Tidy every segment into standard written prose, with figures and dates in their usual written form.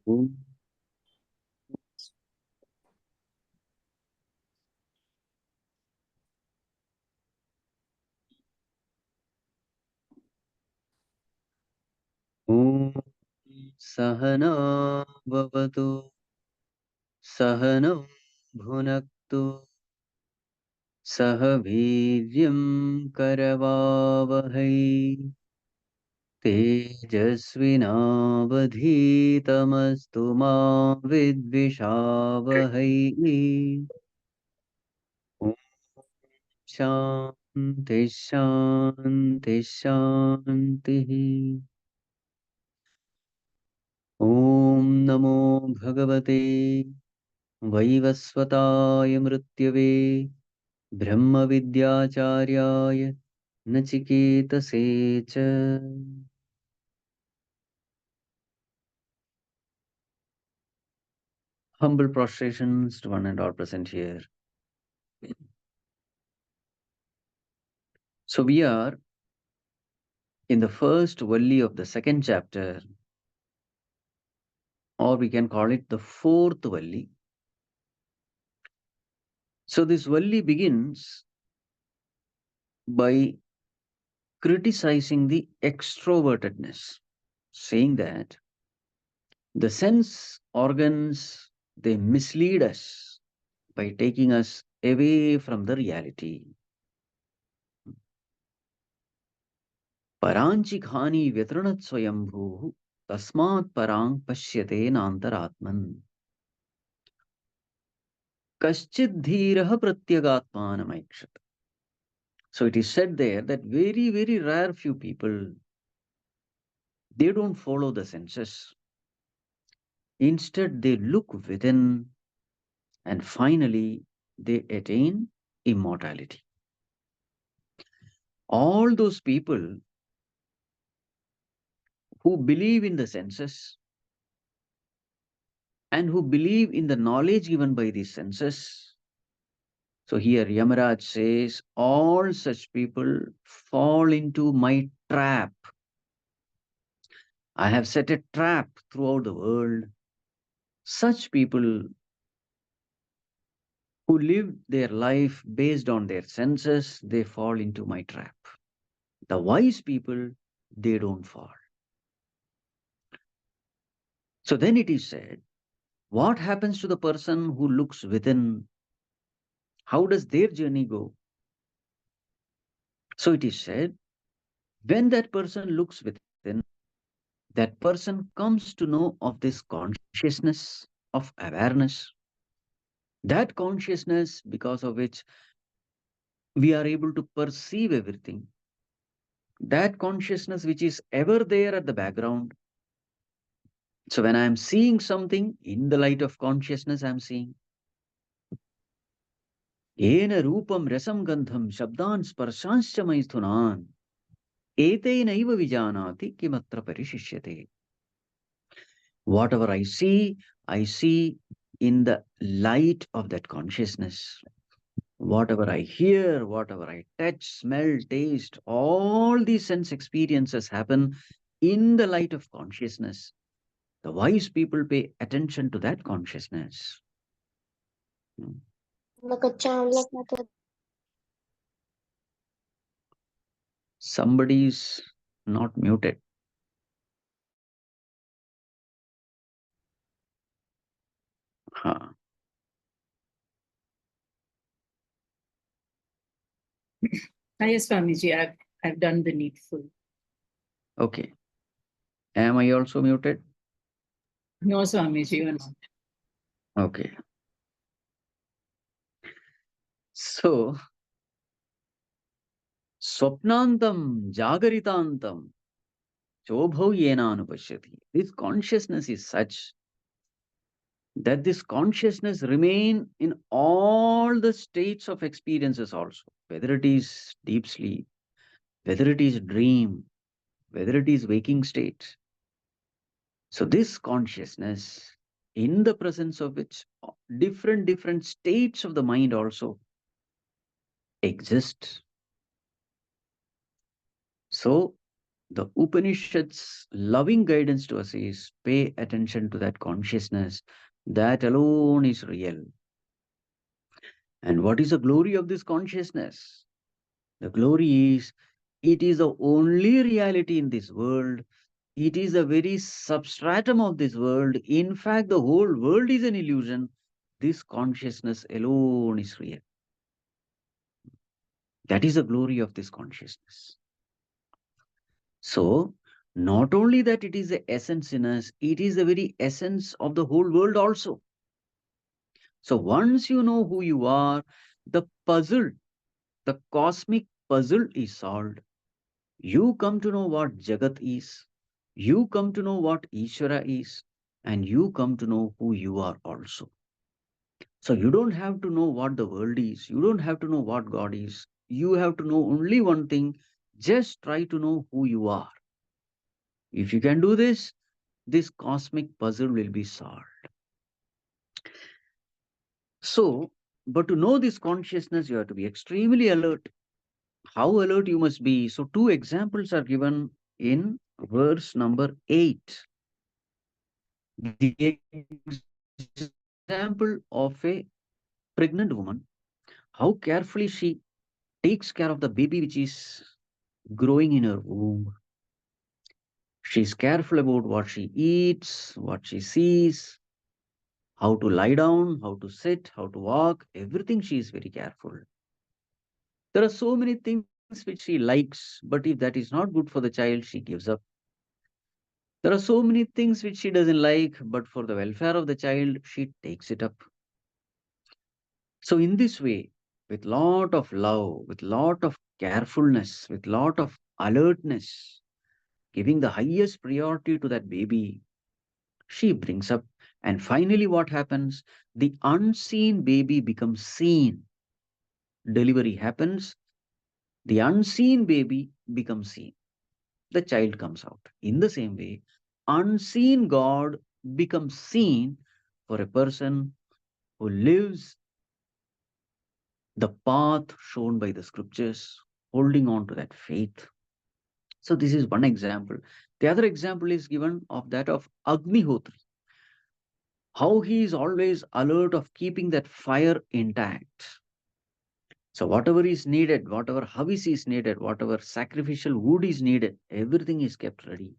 Om Om Sahana Bhavatu Sahanam Bhunaktu Sah Veeryam Karavavahai Tejasvinavadhitamastu ma vidvishavahai. Om Shanti Shanti Shanti. Om Namo Bhagavate Vaivasvataaya Mrityave Brahma Vidyacharya Nachiketase cha. Humble prostrations to one and all present here. So we are in the first valli of the second chapter, or we can call it the fourth valli. So this valli begins by criticizing the extrovertedness, saying that the sense organs, they mislead us by taking us away from the reality. Paranchi khani vyatranat swayambhu tasmat parang pashyate nantaratman. Kaschid dhiraha pratyagatmanamaikshat. So it is said there that very, very rare few people, they don't follow the senses. Instead, they look within and finally they attain immortality. All those people who believe in the senses and who believe in the knowledge given by these senses. So here Yamaraj says, all such people fall into my trap. I have set a trap throughout the world. Such people who live their life based on their senses, they fall into my trap. The wise people, they don't fall. So then it is said, what happens to the person who looks within? How does their journey go? So it is said, when that person looks within, that person comes to know of this consciousness of awareness, that consciousness because of which we are able to perceive everything, that consciousness which is ever there at the background. So when I am seeing something in the light of consciousness, I am seeing. Ena rupam rasam gandham shabdan sparshanscha maithunan etenaiva vijanati kimatra parishishyate. Whatever I see in the light of that consciousness. Whatever I hear, whatever I touch, smell, taste, all these sense experiences happen in the light of consciousness. The wise people pay attention to that consciousness. Hmm. Somebody is not muted. Huh. Yes, Swamiji, I've done the needful. Okay. Am I also muted? No, Swamiji, you are not. Okay. So, swapnantam jagaritantam chobhau yena anupashyati. This consciousness is such that this consciousness remain in all the states of experiences also, whether it is deep sleep, whether it is dream, whether it is waking state. So this consciousness, in the presence of which different states of the mind also exist. So The Upanishads' loving guidance to us is pay attention to that consciousness. That alone is real. And what is the glory of this consciousness? The glory is it is the only reality in this world. It is the very substratum of this world. In fact, the whole world is an illusion. This consciousness alone is real. That is the glory of this consciousness. So, not only that it is the essence in us, it is the very essence of the whole world also. So, once you know who you are, the puzzle, the cosmic puzzle is solved. You come to know what Jagat is, you come to know what Ishvara is, and you come to know who you are also. So, you don't have to know what the world is, you don't have to know what God is. You have to know only one thing, just try to know who you are. If you can do this cosmic puzzle will be solved. So, but to know this consciousness, you have to be extremely alert. How alert you must be? So, two examples are given in verse number 8. The example of a pregnant woman, how carefully she takes care of the baby which is growing in her womb. She's careful about what she eats, what she sees, how to lie down, how to sit, how to walk, everything she is very careful. There are so many things which she likes, but if that is not good for the child, she gives up. There are so many things which she doesn't like, but for the welfare of the child, she takes it up. So in this way, with lot of love, with lot of carefulness, with lot of alertness, giving the highest priority to that baby, she brings up. And finally, what happens? The unseen baby becomes seen. Delivery happens. The unseen baby becomes seen. The child comes out. In the same way, unseen God becomes seen for a person who lives the path shown by the scriptures, holding on to that faith. So, this is one example. The other example is given of that of Agnihotri, how he is always alert of keeping that fire intact. So, whatever is needed, whatever havis is needed, whatever sacrificial wood is needed, everything is kept ready.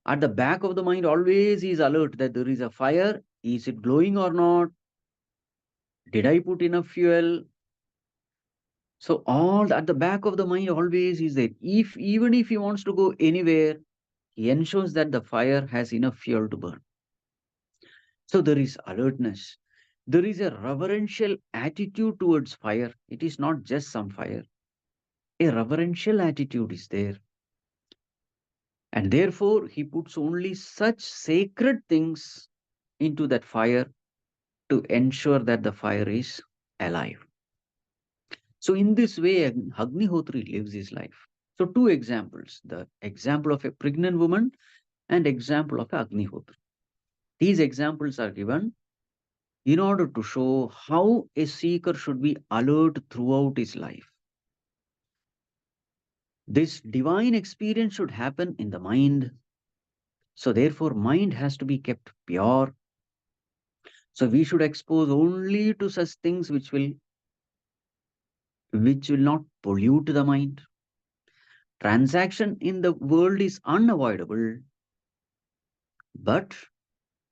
At the back of the mind, always is alert that there is a fire. Is it glowing or not? Did I put enough fuel? So all at the back of the mind always is there. If even if he wants to go anywhere, he ensures that the fire has enough fuel to burn. So there is alertness. There is a reverential attitude towards fire. It is not just some fire. A reverential attitude is there. And therefore, he puts only such sacred things into that fire to ensure that the fire is alive. So, in this way, Agnihotri lives his life. So, two examples, the example of a pregnant woman and example of Agnihotri. These examples are given in order to show how a seeker should be alert throughout his life. This divine experience should happen in the mind. So, therefore, mind has to be kept pure. So, we should expose only to such things which will not pollute the mind. Transaction in the world is unavoidable, but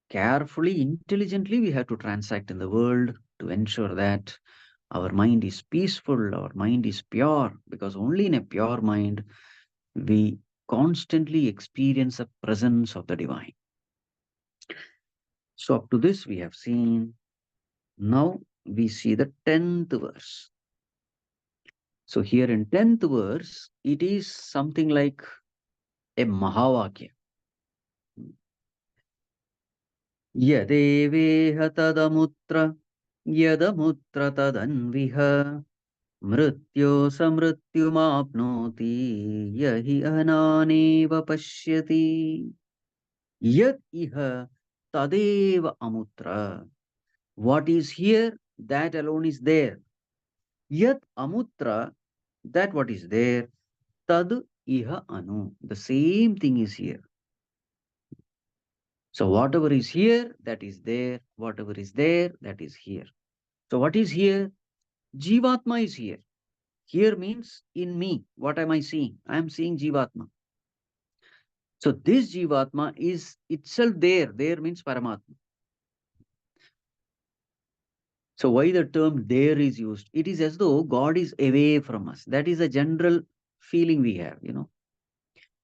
carefully, intelligently, we have to transact in the world to ensure that our mind is peaceful, our mind is pure, because only in a pure mind we constantly experience the presence of the divine. So, up to this, we have seen. Now, we see the 10th verse. So, here in 10th verse, it is something like a Mahavakya. यदेवेह तदमुत्र यदमुत्र तदन्विह मृत्यो समृत्युमाप्नोति यहि अनानेव पश्यति यत् इह तदेव amutra. What is here, that alone is there. Yat amutra, that what is there, tad iha anu. The same thing is here. So whatever is here, that is there. Whatever is there, that is here. So what is here? Jivatma is here. Here means in me. What am I seeing? I am seeing Jivatma. So this Jivatma is itself there. There means Paramatma. So why the term there is used? It is as though God is away from us. That is a general feeling we have.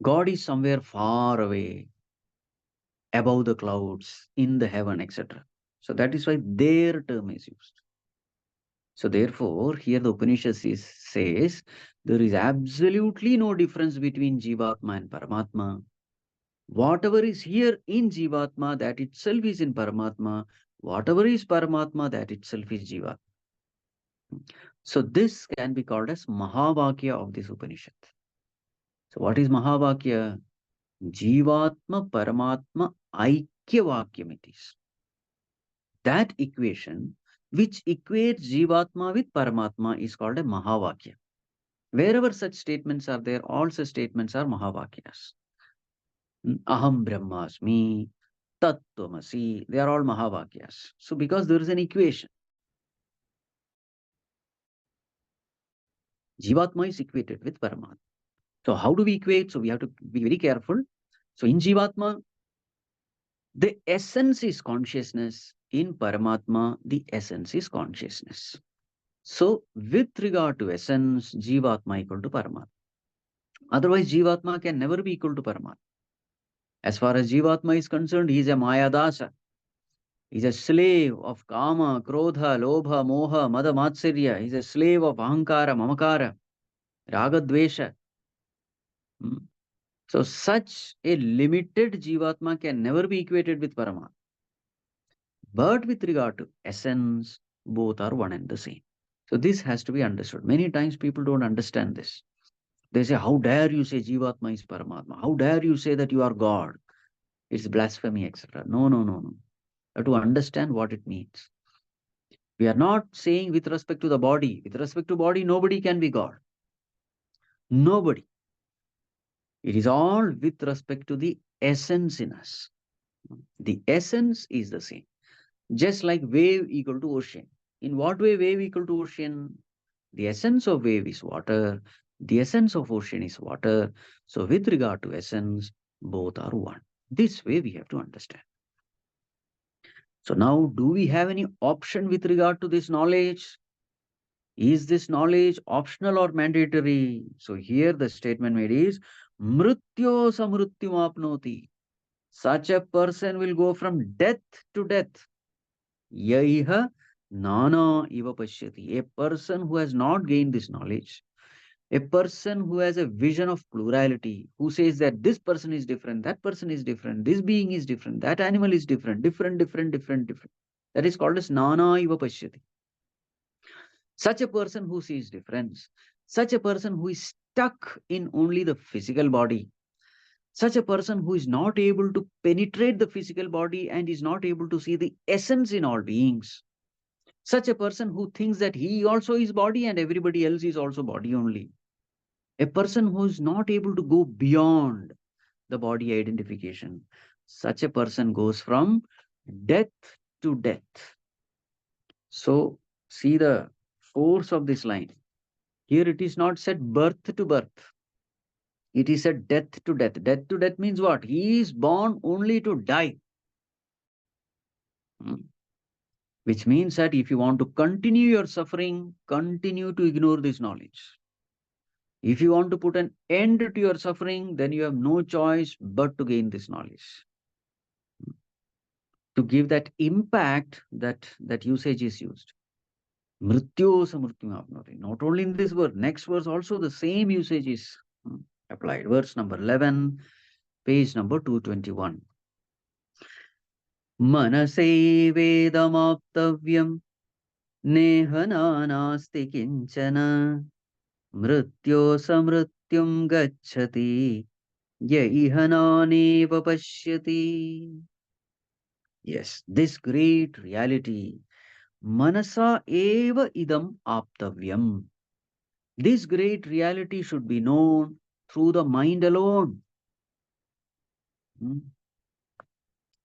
God is somewhere far away, above the clouds, in the heaven, etc. So that is why their term is used. So therefore, here the Upanishad says there is absolutely no difference between Jivatma and Paramatma. Whatever is here in Jivatma, that itself is in Paramatma. Whatever is Paramatma, that itself is Jivatma. So this can be called as Mahavakya of this Upanishad. So what is Mahavakya? Jivatma Paramatma Aikya Vakyam it is. That equation which equates Jivatma with Paramatma is called a Mahavakya. Wherever such statements are there, all such statements are Mahavakyas. Aham Brahmasmi, Tattvamasi, they are all Mahavakyas. So because there is an equation, Jivatma is equated with Paramatma. So how do we equate? So we have to be very careful. So in Jivatma, the essence is consciousness. In Paramatma, the essence is consciousness. So with regard to essence, Jivatma equal to Paramatma. Otherwise, Jivatma can never be equal to Paramatma. As far as Jivatma is concerned, he is a Mayadasa. He is a slave of Kama, Krodha, Lobha, Moha, Mada, Matsarya. He is a slave of Ahankara, Mamakara, Ragadvesha. Hmm. So such a limited Jivatma can never be equated with Paramatma. But with regard to essence, both are one and the same. So this has to be understood. Many times people don't understand this. They say, how dare you say Jivatma is Paramatma? How dare you say that you are God? It's blasphemy, etc. No, no, no, no. You have to understand what it means. We are not saying with respect to the body. With respect to body, nobody can be God. Nobody. It is all with respect to the essence in us. The essence is the same. Just like wave equal to ocean. In what way wave equal to ocean? The essence of wave is water. The essence of ocean is water. So with regard to essence, both are one. This way we have to understand. So now, do we have any option with regard to this knowledge? Is this knowledge optional or mandatory? So here the statement made is Mrityo samrutyum apnoti. Such a person will go from death to death. Yaiha nana iva pashyati. A person who has not gained this knowledge, a person who has a vision of plurality, who says that this person is different, that person is different, this being is different, that animal is different, different, different, different, different. That is called as nana iva pashyati. Such a person who sees difference, such a person who is stuck in only the physical body, such a person who is not able to penetrate the physical body and is not able to see the essence in all beings, such a person who thinks that he also is body and everybody else is also body only, a person who is not able to go beyond the body identification, such a person goes from death to death. So, see the force of this line. Here it is not said birth to birth. It is said death to death. Death to death means what? He is born only to die. Hmm. Which means that if you want to continue your suffering, continue to ignore this knowledge. If you want to put an end to your suffering, then you have no choice but to gain this knowledge. To give that impact, that usage is used. Mrityo samrityum apnoti. Not only in this verse, next verse also the same usage is applied. Verse number 11, page number 221. मनसैवेदमाप्तव्यं नेह नानास्ति किञ्चन मृत्यो समृत्युं गच्छति य इह नानेव पश्यति. Yes, this great reality, manasa eva idam aptavyam. This great reality should be known through the mind alone. Hmm.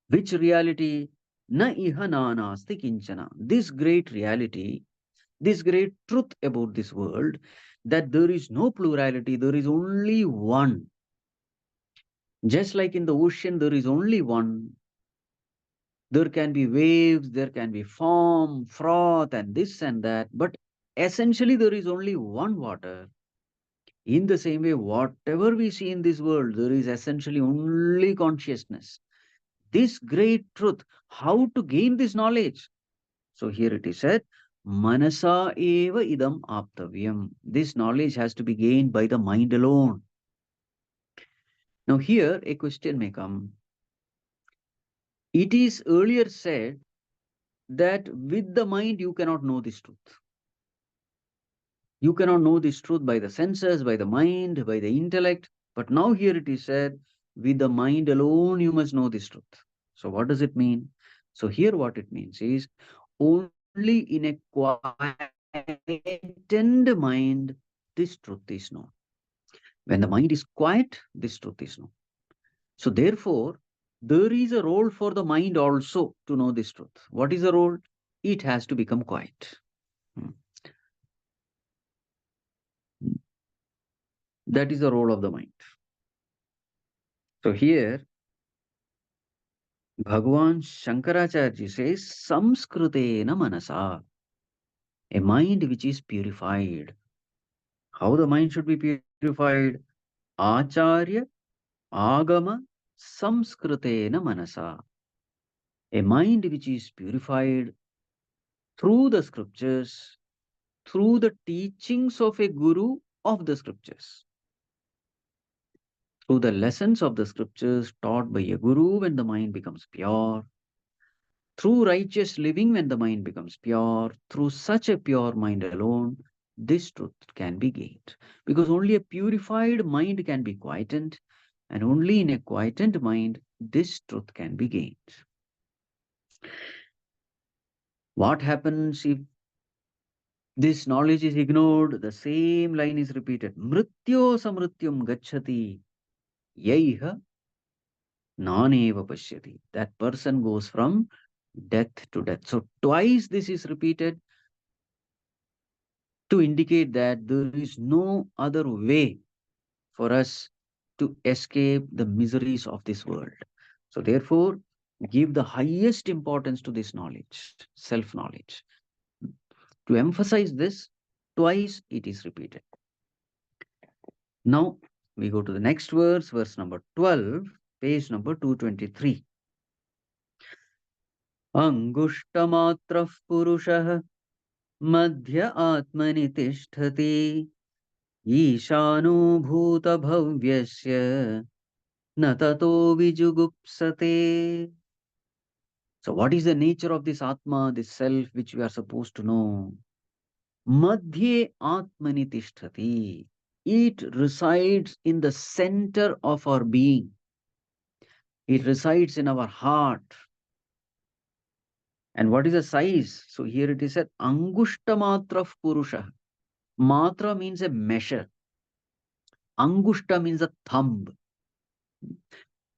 Which reality? Na iha na nasti kinchana. This great reality, this great truth about this world, that there is no plurality, there is only one. Just like in the ocean, there is only one. There can be waves, there can be foam, froth, and this and that, but essentially there is only one water. In the same way, whatever we see in this world, there is essentially only consciousness. This great truth, how to gain this knowledge? So here it is said, Manasa eva idam aptavyam. This knowledge has to be gained by the mind alone. Now here a question may come. It is earlier said that with the mind you cannot know this truth. You cannot know this truth by the senses, by the mind, by the intellect. But now here it is said, with the mind alone you must know this truth. So what does it mean? So here what it means is, only in a quietened mind this truth is known. When the mind is quiet, this truth is known. So therefore, there is a role for the mind also to know this truth. What is the role? It has to become quiet. Hmm. That is the role of the mind. So here, Bhagavan Shankaracharya says, Samskritena manasa, a mind which is purified. How the mind should be purified? Acharya Agama Samskritena manasa. A mind which is purified through the scriptures, through the teachings of a guru of the scriptures, through the lessons of the scriptures taught by a guru when the mind becomes pure, through righteous living when the mind becomes pure, through such a pure mind alone, this truth can be gained. Because only a purified mind can be quietened, and only in a quietened mind, this truth can be gained. What happens if this knowledge is ignored? The same line is repeated. Mrityo samrityam gacchati yaiha naneva pashyati. That person goes from death to death. So twice this is repeated to indicate that there is no other way for us to escape the miseries of this world. So therefore, give the highest importance to this knowledge, self-knowledge. To emphasize this, twice it is repeated. Now, we go to the next verse number 12, page number 223. Angushtamatra purushah madhya atmani tishtati ईशानो भूतभव्यस्य न ततो vijugupsate. So what is the nature of this Atma, this self which we are supposed to know? Madhye Atmani tishtati. It resides in the center of our being. It resides in our heart. And what is the size? So here it is said, Angushta Matra Purusha. Matra means a measure. Angushta means a thumb.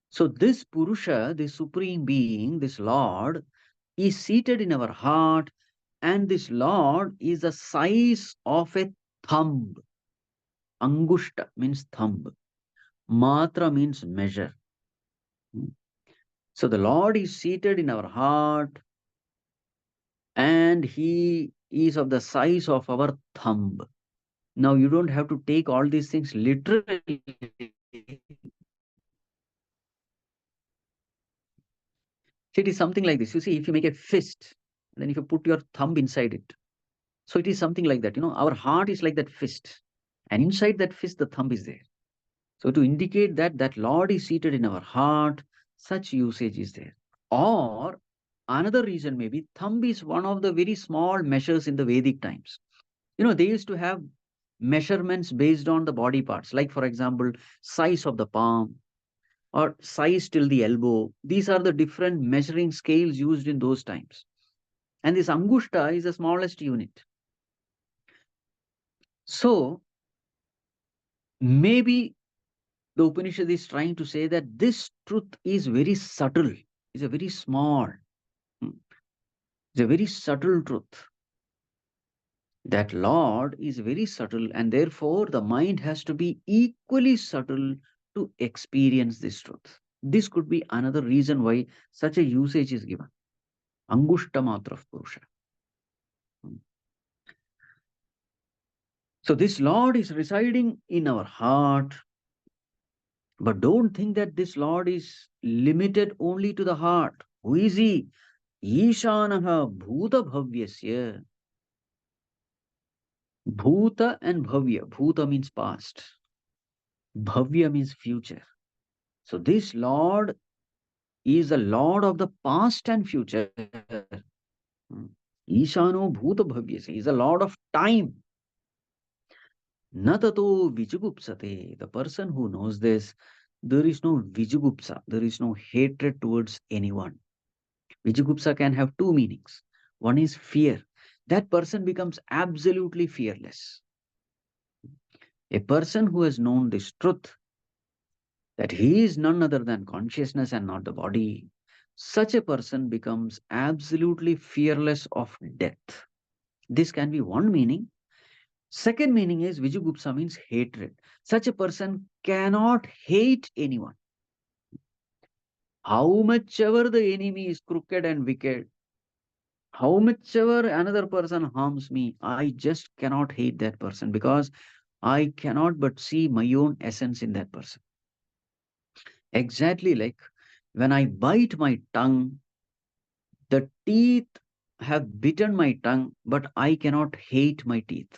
So this Purusha, this Supreme Being, this Lord, is seated in our heart, and this Lord is the size of a thumb. Angushta means thumb. Matra means measure. So the Lord is seated in our heart, and He is of the size of our thumb. Now you don't have to take all these things literally. It is something like this. You see, if you make a fist, then if you put your thumb inside it, so it is something like that. Our heart is like that fist, and inside that fist, the thumb is there. So to indicate that Lord is seated in our heart, such usage is there. Or another reason maybe thumb is one of the very small measures in the Vedic times. They used to have measurements based on the body parts, like for example, size of the palm or size till the elbow. These are the different measuring scales used in those times. And this Angushta is the smallest unit. So maybe The Upanishad is trying to say that this truth is very subtle, is a very small, hmm, it's a very subtle truth. That Lord is very subtle, and therefore the mind has to be equally subtle to experience this truth. This could be another reason why such a usage is given. Angushta matra purusha. Hmm. So this Lord is residing in our heart, but don't think that this Lord is limited only to the heart. Who is he? Ishanaha bhuta bhavyasya. Bhuta and bhavya. Bhuta means past. Bhavya means future. So this Lord is the Lord of the past and future. Hmm. Ishano bhuta bhavyasya. He is the Lord of time. Natato vijugupsate. The person who knows this, there is no vijugupsa. There is no hatred towards anyone. Vijigupsa can have two meanings. One is fear. That person becomes absolutely fearless. A person who has known this truth, that he is none other than consciousness and not the body, such a person becomes absolutely fearless of death. This can be one meaning. Second meaning is Vijigupsa means hatred. Such a person cannot hate anyone. How much ever the enemy is crooked and wicked, how much ever another person harms me, I just cannot hate that person because I cannot but see my own essence in that person. Exactly like when I bite my tongue, the teeth have bitten my tongue, but I cannot hate my teeth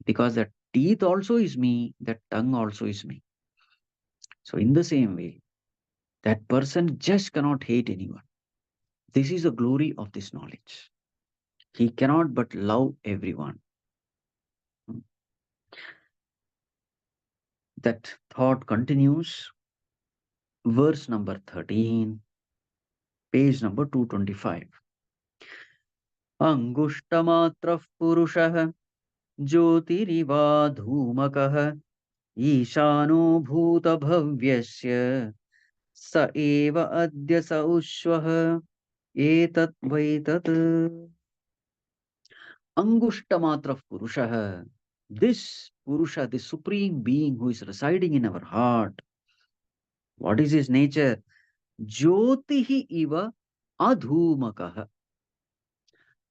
because the teeth also is me, the tongue also is me. So, in the same way, that person just cannot hate anyone. This is the glory of this knowledge. He cannot but love everyone. Hmm. That thought continues. Verse number 13, page number 225. Angushtamatras purushah ज्योतिरिवा धूमकः ईशानो भूतभव्यस्य स एव अद्य स उष्वः एतत् वै तत्. Angushtamatra Purusha. This Purusha, the supreme being who is residing in our heart, what is his nature? Jyotihi iva adhumakaha.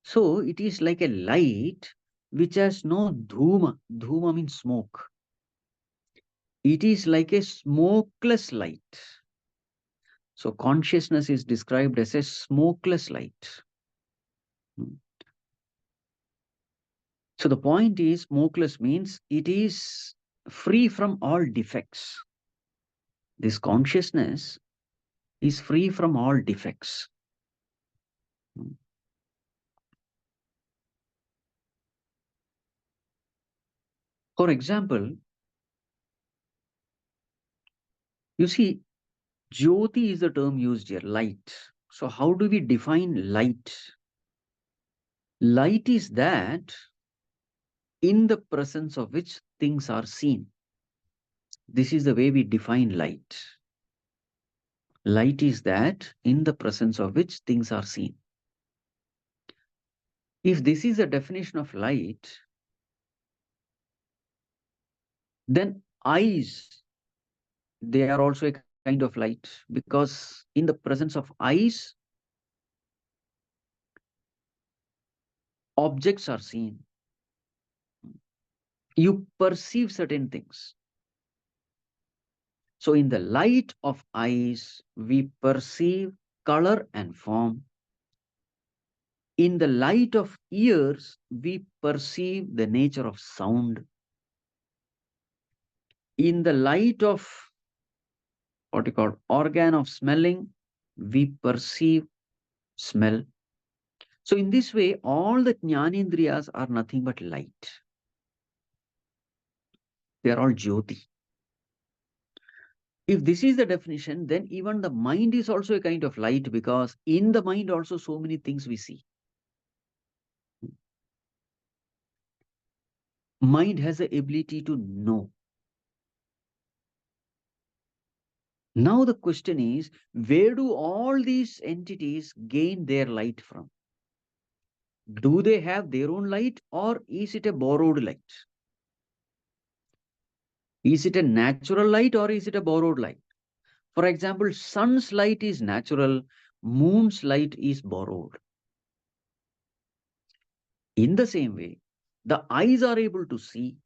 So it is like a light which has no dhuma. Dhuma means smoke. It is like a smokeless light. So consciousness is described as a smokeless light. Hmm. So the point is, smokeless means it is free from all defects. This consciousness is free from all defects. Hmm. For example, you see, Jyoti is the term used here, light. So how do we define light? Light is that in the presence of which things are seen. This is the way we define light. Light is that in the presence of which things are seen. If this is a definition of light, then eyes, they are also a kind of light because in the presence of eyes, objects are seen. You perceive certain things. So in the light of eyes, we perceive color and form. In the light of ears, we perceive the nature of sound. In the light of what you call organ of smelling, we perceive smell. So in this way, all the jnanendriyas are nothing but light. They are all jyoti. If this is the definition, then even the mind is also a kind of light because in the mind also so many things we see. Mind has the ability to know. Now the question is, where do all these entities gain their light from? Do they have their own light, or is it a borrowed light? Is it a natural light, or is it a borrowed light? For example, sun's light is natural, moon's light is borrowed. In the same way, the eyes are able to see.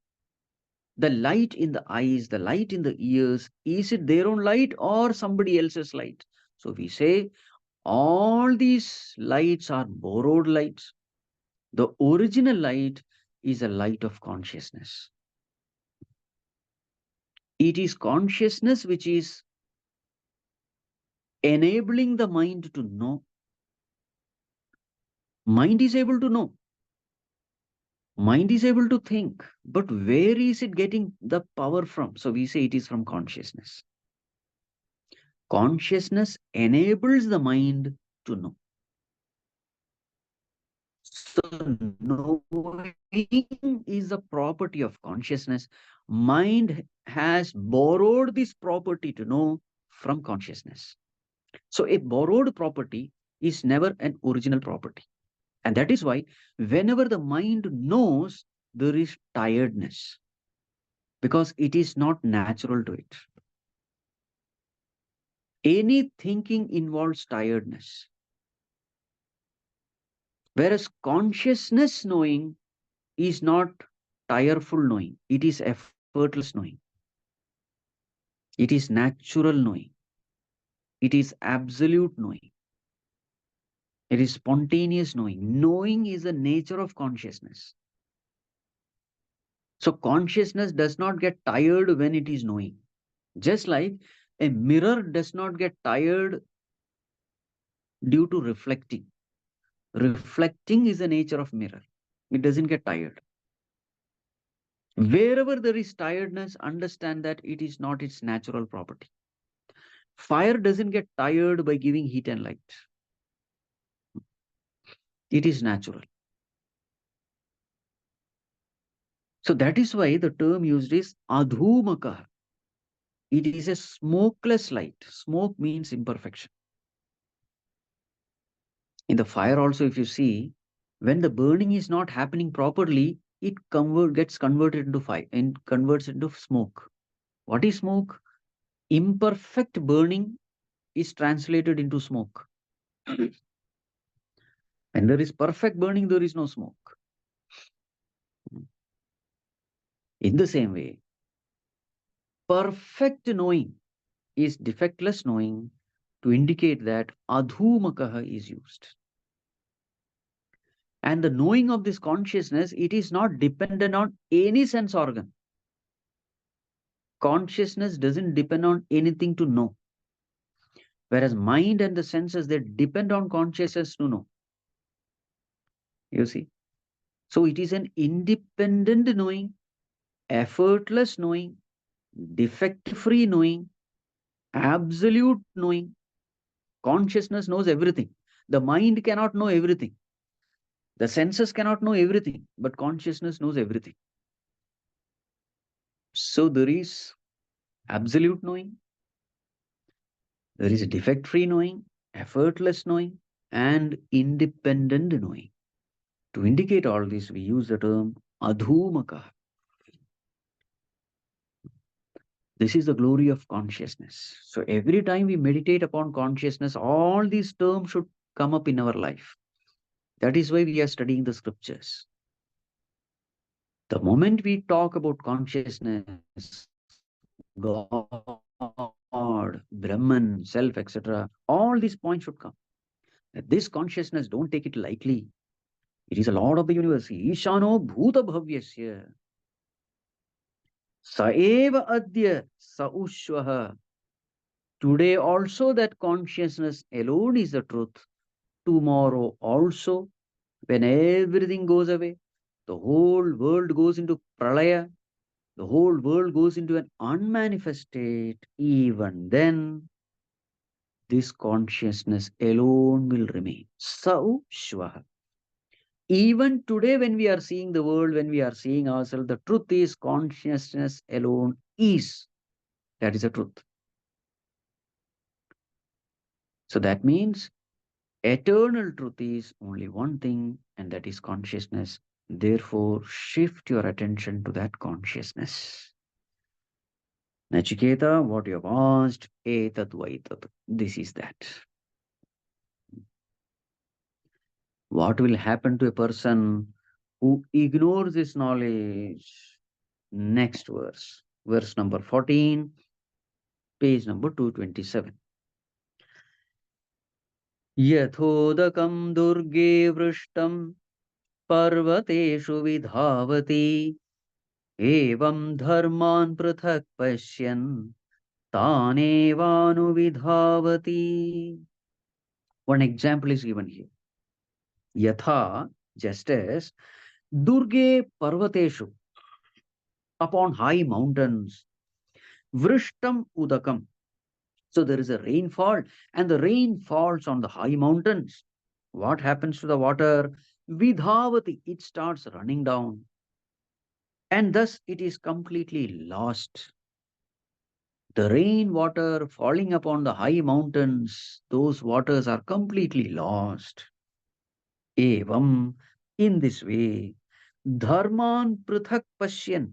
The light in the eyes, the light in the ears, is it their own light or somebody else's light? So we say all these lights are borrowed lights. The original light is a light of consciousness. It is consciousness which is enabling the mind to know. Mind is able to know. Mind is able to think. But where is it getting the power from? So we say it is from consciousness. Consciousness enables the mind to know. So knowing is a property of consciousness. Mind has borrowed this property to know from consciousness. So a borrowed property is never an original property. And that is why whenever the mind knows, there is tiredness because it is not natural to it. Any thinking involves tiredness. Whereas consciousness knowing is not tireful knowing, it is effortless knowing. It is natural knowing. It is absolute knowing. It is spontaneous knowing. Knowing is the nature of consciousness. So consciousness does not get tired when it is knowing. Just like a mirror does not get tired due to reflecting. Reflecting is the nature of mirror. It doesn't get tired. Wherever there is tiredness, understand that it is not its natural property. Fire doesn't get tired by giving heat and light. It is natural. So that is why the term used is adhumaka. It is a smokeless light. Smoke means imperfection. In the fire also, if you see, when the burning is not happening properly, it gets converted into fire and converts into smoke. What is smoke? Imperfect burning is translated into smoke. When there is perfect burning, there is no smoke. In the same way, perfect knowing is defectless knowing to indicate that adhumakaha is used. And the knowing of this consciousness, it is not dependent on any sense organ. Consciousness doesn't depend on anything to know. Whereas mind and the senses, they depend on consciousness to know. You see? So it is an independent knowing, effortless knowing, defect-free knowing, absolute knowing. Consciousness knows everything. The mind cannot know everything. The senses cannot know everything, but consciousness knows everything. So there is absolute knowing, there is defect-free knowing, effortless knowing, and independent knowing. To indicate all this, we use the term adhumaka. This is the glory of consciousness. So every time we meditate upon consciousness, all these terms should come up in our life. That is why we are studying the scriptures. The moment we talk about consciousness, God, Brahman, self, etc., all these points should come. This consciousness, don't take it lightly. It is a Lord of the universe. Ishano bhuta bhavyasya. Saeva adya saushvaha. Today also that consciousness alone is the truth. Tomorrow also, when everything goes away, the whole world goes into pralaya, the whole world goes into an unmanifest state, even then, this consciousness alone will remain. Saushvaha. Even today, when we are seeing the world, when we are seeing ourselves, the truth is consciousness alone is. That is the truth. So that means eternal truth is only one thing, and that is consciousness. Therefore, shift your attention to that consciousness. Nachiketa, what you have asked, etat vaitat. This is that. What will happen to a person who ignores this knowledge? Next verse, verse number 14, page number 227. Yathodakam durge vrishtam parvateshu vidhavati evam dharman prathak pashyan tanevanu vidhavati. One example is given here. Yatha, just as Durge Parvateshu, upon high mountains, Vrishtam Udakam. So there is a rainfall, and the rain falls on the high mountains. What happens to the water? Vidhavati, it starts running down, and thus it is completely lost. The rain water falling upon the high mountains, those waters are completely lost. Evam, in this way, Dharman Prithak Pashyan,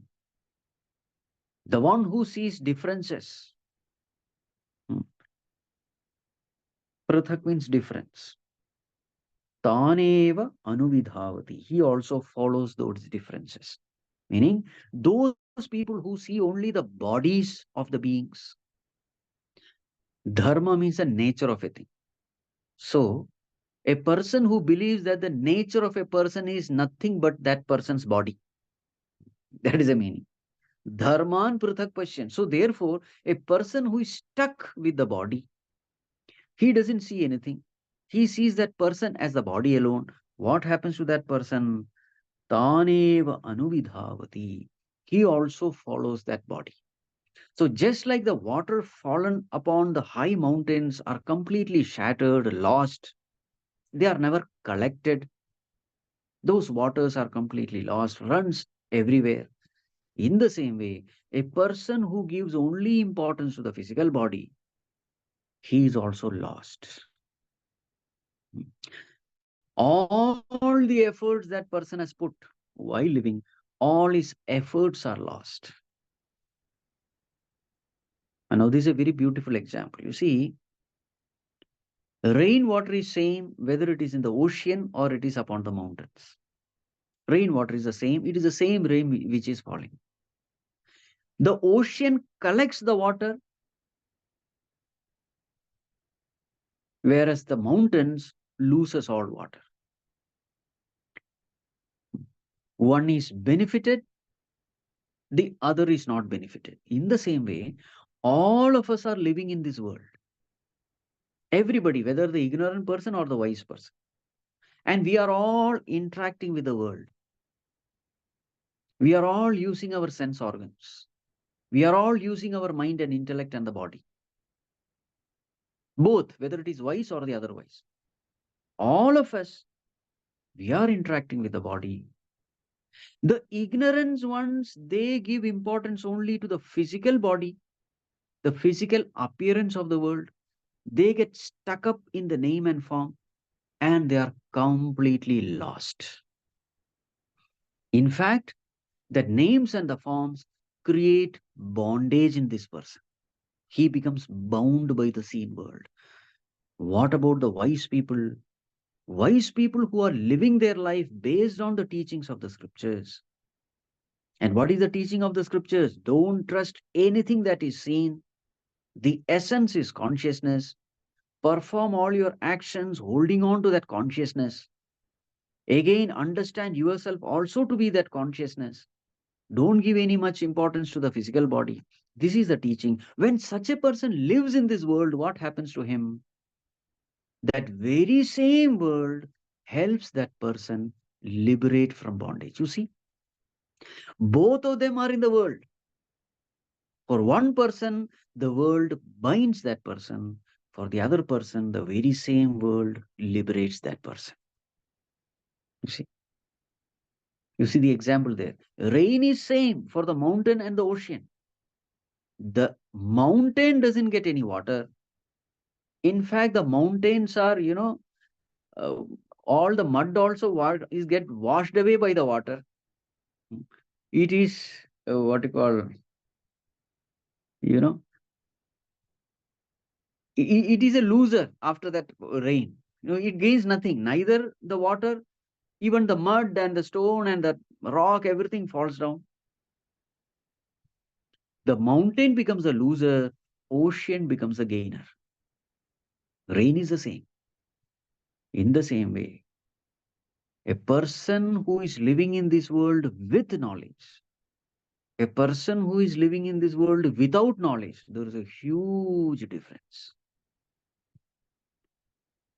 the one who sees differences. Hmm. Prithak means difference. Taneva Anuvidhavati. He also follows those differences. Meaning, those people who see only the bodies of the beings. Dharma means the nature of a thing. So, a person who believes that the nature of a person is nothing but that person's body. That is the meaning. Dharman Prithak Pashyan. So, therefore, a person who is stuck with the body, he doesn't see anything. He sees that person as the body alone. What happens to that person? Taneva anuvidhavati. He also follows that body. So just like the water fallen upon the high mountains are completely shattered, lost, they are never collected. Those waters are completely lost, runs everywhere. In the same way, a person who gives only importance to the physical body, he is also lost. All the efforts that person has put while living, all his efforts are lost. And now this is a very beautiful example. You see, rainwater is same whether it is in the ocean or it is upon the mountains. Rainwater is the same. It is the same rain which is falling. The ocean collects the water, whereas the mountains loses all water. One is benefited, the other is not benefited. In the same way, all of us are living in this world. Everybody, whether the ignorant person or the wise person. And we are all interacting with the world. We are all using our sense organs. We are all using our mind and intellect and the body. Both, whether it is wise or the otherwise. All of us, we are interacting with the body. The ignorance ones, they give importance only to the physical body, the physical appearance of the world. They get stuck up in the name and form, and they are completely lost. In fact, the names and the forms create bondage in this person. He becomes bound by the seen world. What about the wise people? Wise people who are living their life based on the teachings of the scriptures. And what is the teaching of the scriptures? Don't trust anything that is seen. The essence is consciousness. Perform all your actions holding on to that consciousness. Again, understand yourself also to be that consciousness. Don't give any much importance to the physical body. This is the teaching. When such a person lives in this world, what happens to him? That very same world helps that person liberate from bondage. You see, both of them are in the world. For one person, the world binds that person. For the other person, the very same world liberates that person. You see, you see the example there. Rain is same for the mountain and the ocean. The mountain doesn't get any water. In fact, the mountains are, uh, all the mud also is get washed away by the water. It is what you call, you know, it is a loser after that rain. It gains nothing. Neither the water, even the mud and the stone and the rock, everything falls down. The mountain becomes a loser, ocean becomes a gainer. Rain is the same. In the same way, a person who is living in this world with knowledge, a person who is living in this world without knowledge, there is a huge difference.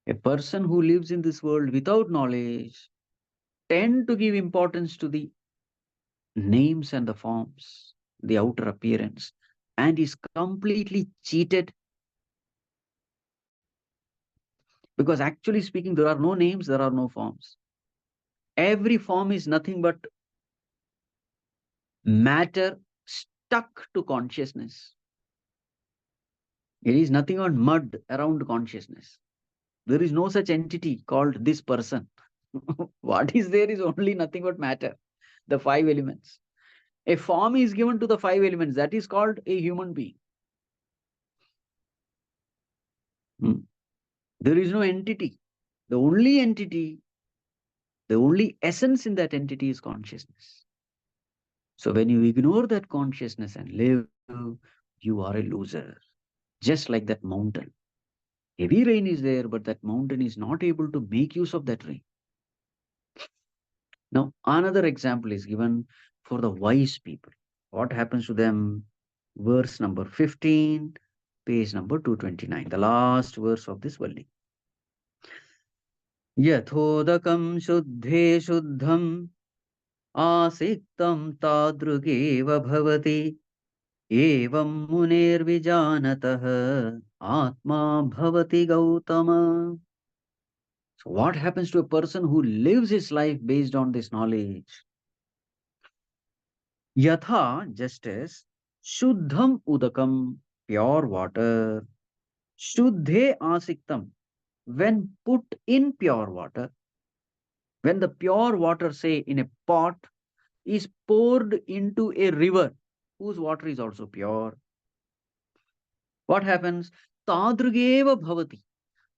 A person who lives in this world without knowledge tend to give importance to the names and the forms, the outer appearance, and is completely cheated, because actually speaking, there are no names, there are no forms. Every form is nothing but matter stuck to consciousness. It is nothing but mud around consciousness. There is no such entity called this person. What is there is only nothing but matter, the five elements. A form is given to the five elements, that is called a human being. Hmm. There is no entity. The only entity, the only essence in that entity is consciousness. So when you ignore that consciousness and live, you are a loser. Just like that mountain. Heavy rain is there, but that mountain is not able to make use of that rain. Now, another example is given for the wise people. What happens to them? Verse number 15, page number 229, the last verse of this worldly. Yathodakam shuddhe shuddham आसिक्तं तादृगेव भवति एवं मुनेर्विजानतः आत्मा bhavati gautama. So what happens to a person who lives his life based on this knowledge? Yatha, just as shuddham udakam, pure water, shuddhe asiktam, when put in pure water, when the pure water, say in a pot, is poured into a river whose water is also pure, what happens? Tadrugeva bhavati.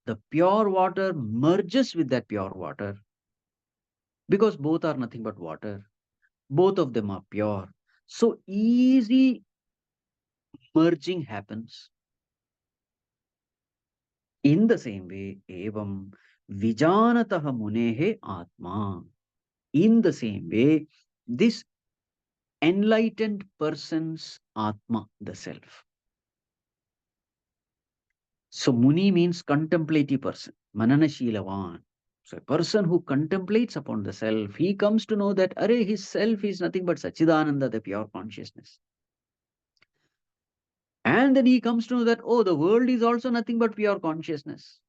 The pure water merges with that pure water, because both are nothing but water. Both of them are pure. So easy merging happens. In the same way, evam vijanataha munehe atma. In the same way, this enlightened person's atma, the self. So Muni means contemplative person, Mananashilavan. So a person who contemplates upon the self, he comes to know that his self is nothing but Sachidananda, the pure consciousness. And then he comes to know that, oh, the world is also nothing but pure consciousness.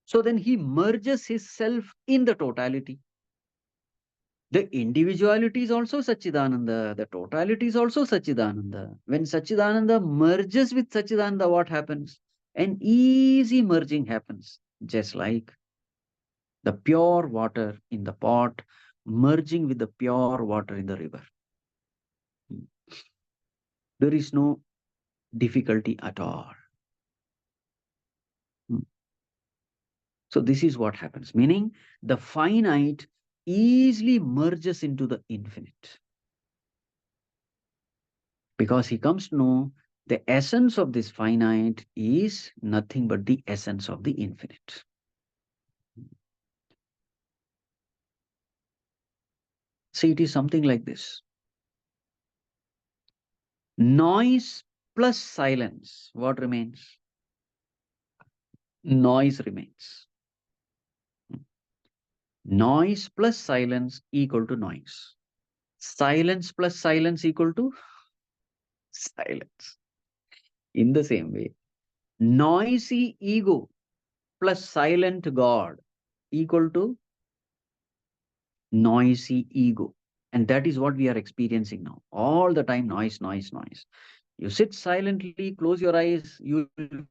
So then he merges his self in the totality. The individuality is also Sachidananda, the totality is also Sachidananda. When Sachidananda merges with Sachidananda, what happens? An easy merging happens, just like the pure water in the pot merging with the pure water in the river. There is no difficulty at all. So this is what happens, meaning the finite easily merges into the infinite. Because he comes to know the essence of this finite is nothing but the essence of the infinite. See, it is something like this. Noise plus silence, what remains? Noise remains. Noise plus silence equal to noise. Silence plus silence equal to silence. In the same way, noisy ego plus silent God equal to noisy ego. And that is what we are experiencing now. All the time, noise, noise, noise. You sit silently, close your eyes, you will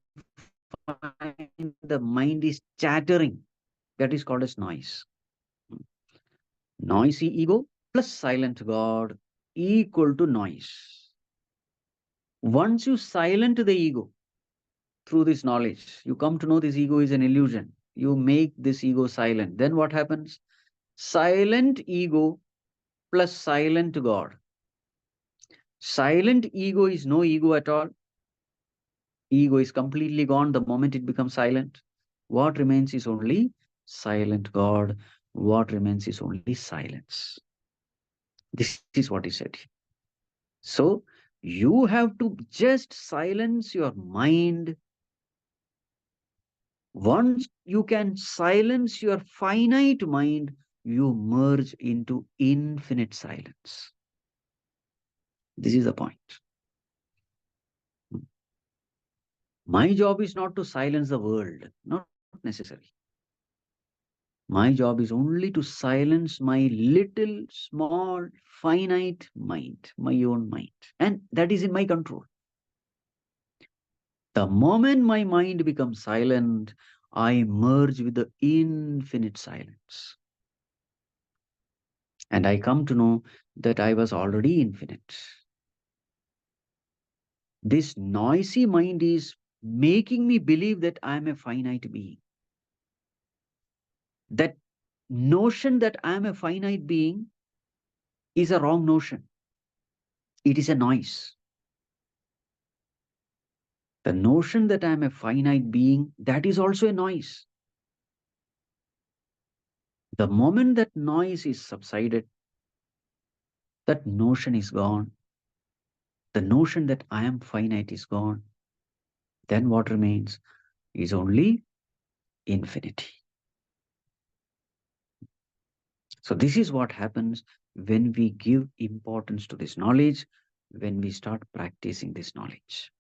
find the mind is chattering. That is called as noise. Noisy ego plus silent God equal to noise. Once you silent the ego through this knowledge, you come to know this ego is an illusion. You make this ego silent. Then what happens? Silent ego plus silent God. Silent ego is no ego at all. Ego is completely gone the moment it becomes silent. What remains is only silent God. What remains is only silence. This is what is said here. So you have to just silence your mind. Once you can silence your finite mind, you merge into infinite silence. This is the point. My job is not to silence the world, not necessary. My job is only to silence my little, small, finite mind, my own mind. And that is in my control. The moment my mind becomes silent, I merge with the infinite silence. And I come to know that I was already infinite. This noisy mind is making me believe that I am a finite being. That notion that I am a finite being is a wrong notion. It is a noise. The notion that I am a finite being, that is also a noise. The moment that noise is subsided, that notion is gone. The notion that I am finite is gone. Then what remains is only infinity. So this is what happens when we give importance to this knowledge, when we start practicing this knowledge.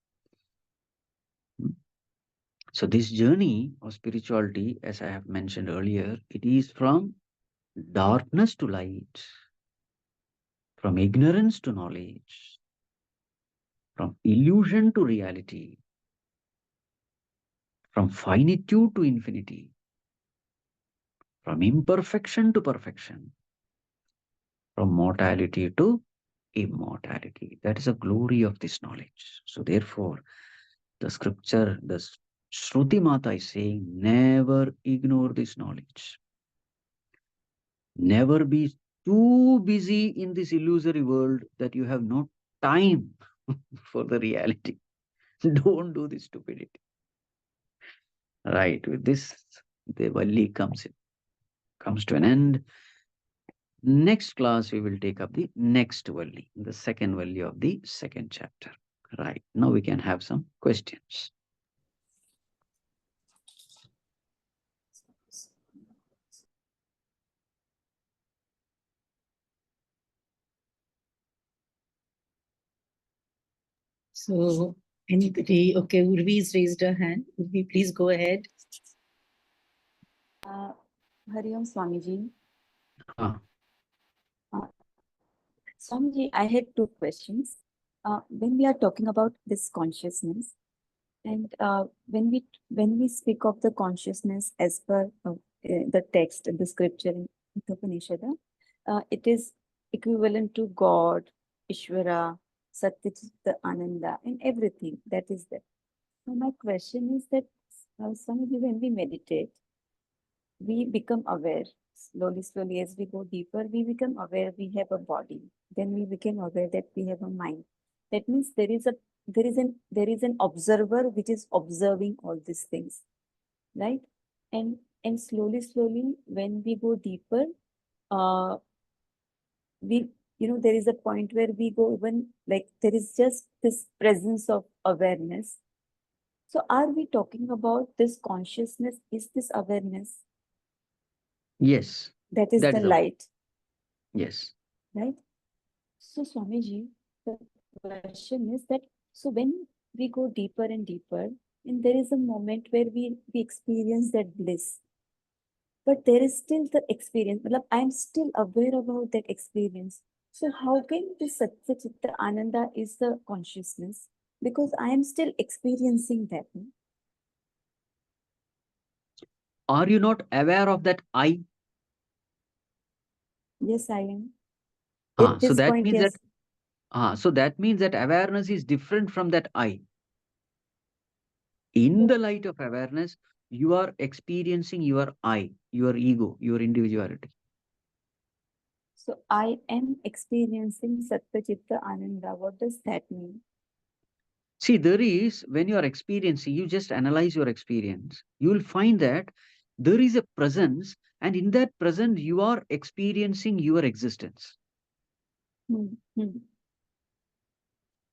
So this journey of spirituality, as I have mentioned earlier, it is from darkness to light, from ignorance to knowledge, from illusion to reality, from finitude to infinity, from imperfection to perfection, from mortality to immortality. That is the glory of this knowledge. So therefore, the scripture, the Shruti Mata is saying, never ignore this knowledge. Never be too busy in this illusory world that you have no time for the reality. Don't do this stupidity. Right. With this, the Valli comes to an end. Next class, we will take up the next Valli, the second Valli of the second chapter. Right. Now we can have some questions. So anybody, okay, Urvi's raised her hand. Urvi, please go ahead. Hari Om Swamiji. Ah. Swamiji, I had two questions. When we are talking about this consciousness, and when we speak of the consciousness as per the text, the scripture in Kathopanishad, it is equivalent to God, Ishvara, Satyachitta Ananda, and everything that is there. So my question is that, Swamiji, when we meditate, we become aware slowly as we go deeper. We become aware we have a body. Then we become aware that we have a mind. That means there is an observer which is observing all these things, right? And slowly when we go deeper, uh we there is a point where we go even like there is just this presence of awareness. So are we talking about this consciousness? Is this awareness? Yes. That is the the light, Yes. right? So, Swamiji, the question is that so when we go deeper and deeper, and there is a moment where we experience that bliss, but there is still the experience. I am still aware about that experience. So, how can this Satya Chitta Ananda is the consciousness? Because I am still experiencing that. No? Are you not aware of that I? Yes, I am. Ah, At so this that point, means that yes. so that means that awareness is different from that I. In the light of awareness, you are experiencing your I, your ego, your individuality. So I am experiencing Sattva Chitta Ananda. What does that mean? See, there is, when you are experiencing, you just analyze your experience. You will find that there is a presence, and in that presence, you are experiencing your existence. Hmm. Hmm.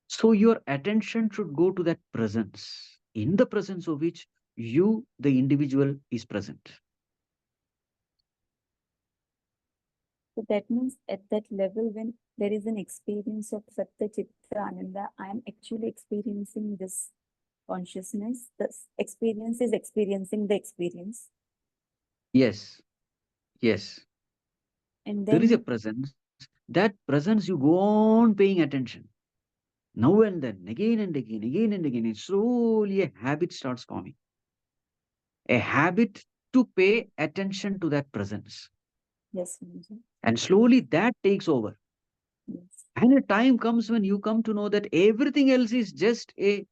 So, your attention should go to that presence, in the presence of which you, the individual, is present. So that means at that level, when there is an experience of Sattva Chitta Ananda, I am actually experiencing this consciousness. This experience is experiencing the experience. Yes, yes. And There is a then, presence. That presence, you go on paying attention. Now and then, again and again, and slowly a habit starts forming. A habit to pay attention to that presence. yes, Swamiji. And slowly that takes over. Yes. And a time comes when you come to know that everything else is just a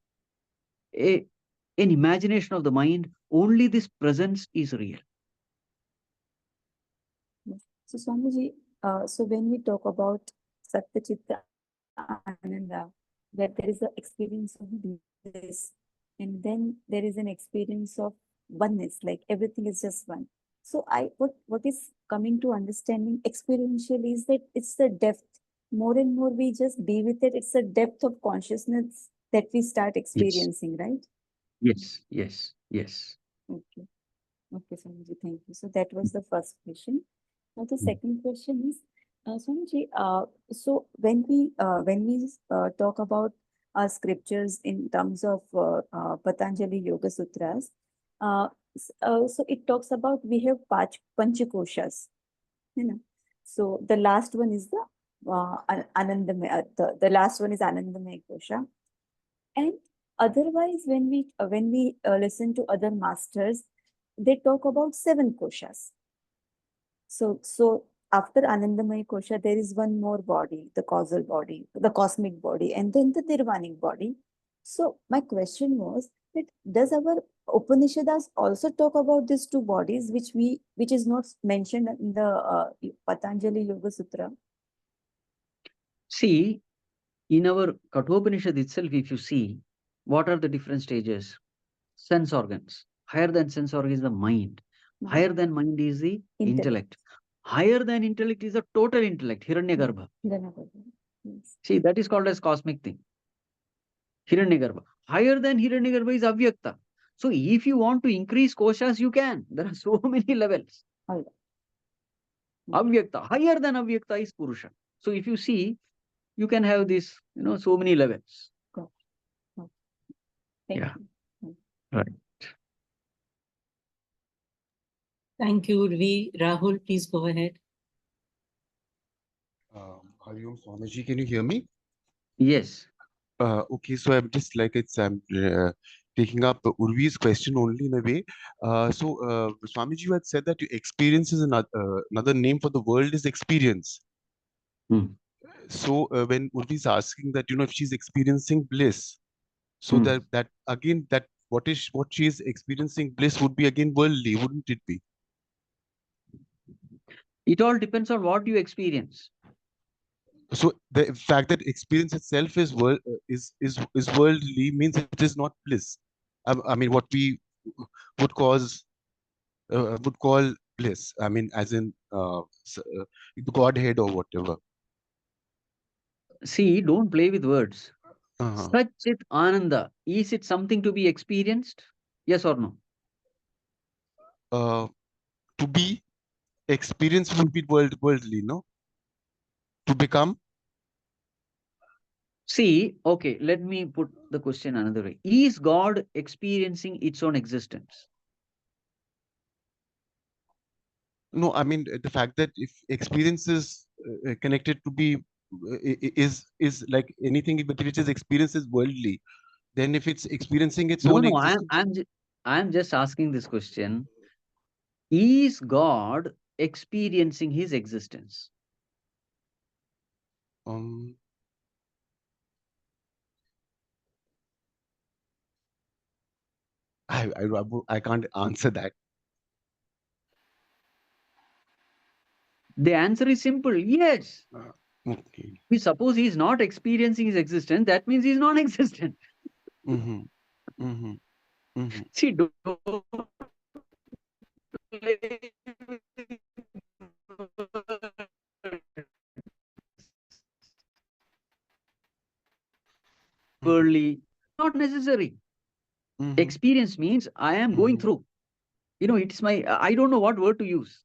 an imagination of the mind. Only this presence is real. Yes. So Swamiji, so when we talk about Sattva Chitta Ananda, where there is an experience of bliss, and then there is an experience of oneness, like everything is just one. So what is coming to understanding experientially is that it's the depth. More and more we just be with it. It's the depth of consciousness that we start Yes, experiencing, right? yes, yes, yes. Okay. Okay, Swamiji, thank you. So that was the first question. Now the Mm. second question is, Swamiji, so when we talk about scriptures in terms of Patanjali Yoga Sutras, so it talks about we have panchakoshas, you know. So the last one is the Anandamaya, the last one is Anandamaya Kosha. And otherwise, when we listen to other masters, they talk about seven koshas. So after Anandamaya kosha, there is one more body, the causal body, the cosmic body, and then the Nirvanic body. So my question was that does our Upanishads also talk about these two bodies, which is not mentioned in the Patanjali Yoga Sutra? See, in our Kathopanishad itself, if you see, what are the different stages? Sense organs. Higher than sense organ is the mind. Hmm. Higher than mind is the Intellect. intellect. Higher than intellect is the total intellect, Hiranyagarbha. Hiranyagarbha. Yes. See, that is called as cosmic thing. Hiranyagarbha. Higher than Hiranyagarbha is Avyakta. So if you want to increase koshas, you can. There are so many levels. All right. Avyakta. Higher than Avyakta is Purusha. So if you see, you can have this, so many levels. Got it. Got it. Thank Yeah. you. Hmm. Right. Thank you, Urvi. Rahul, please go ahead. Hariom Swamiji, can you hear me? Yes. Okay, so I'm just like I'm taking up Urvi's question only in a way. Swamiji, you had said that your experience is another name for the world is experience. Hmm. So when Urvi is asking that, if she's experiencing bliss, so Hmm. that again, that what she is experiencing bliss would be again worldly, wouldn't it be? It all depends on what you experience. So the fact that experience itself is is worldly means it is not bliss. I mean, what we would would call bliss. I mean, as in the Godhead or whatever. See, don't play with words. Uh, Satchit Ananda, is it something to be experienced? Yes or no? uh, to be experience would be worldly, no? To become, See, okay, let me put the question another way. Is God experiencing its own existence? no. I mean, the fact that if experience is connected to be is like anything which is experience is worldly, then if it's experiencing its No, own no, existence. I'm just asking this question. Is God experiencing his existence? I can't answer that. The answer is simple. Yes. Okay. We suppose he is not experiencing his existence. That means he is non-existent. Mm-hmm. Mm-hmm. Mm-hmm. See, don't worldly, not necessary. Mm-hmm. Experience means I am going through. It's I don't know what word to use.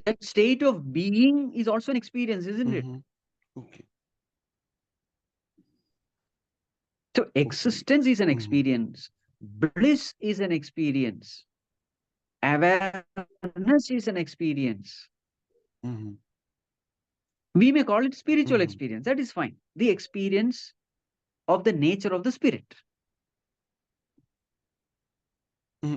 That state of being is also an experience, isn't it? Okay. So existence is an Mhm. experience. Bliss is an experience. Awareness is an experience. Mm-hmm. We may call it spiritual Mhm. experience. That is fine. The experience of the nature of the spirit.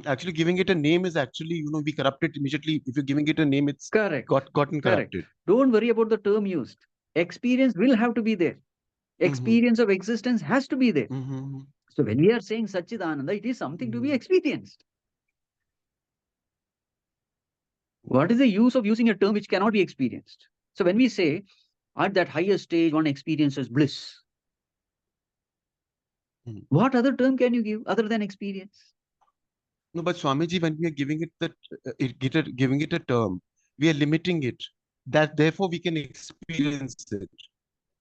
Actually, giving it a name is actually, we corrupt it immediately. If you're giving it a name, it's Correct. gotten Correct. corrupted. Don't worry about the term used. Experience will have to be there. Experience of existence has to be there. Mm-hmm. So when we are saying Satchidananda, it is something to be experienced. What is the use of using a term which cannot be experienced? So when we say at that higher stage, one experiences bliss, what other term can you give other than experience? No, but Swamiji, when we are giving giving it a term, we are limiting it. That therefore we can experience it.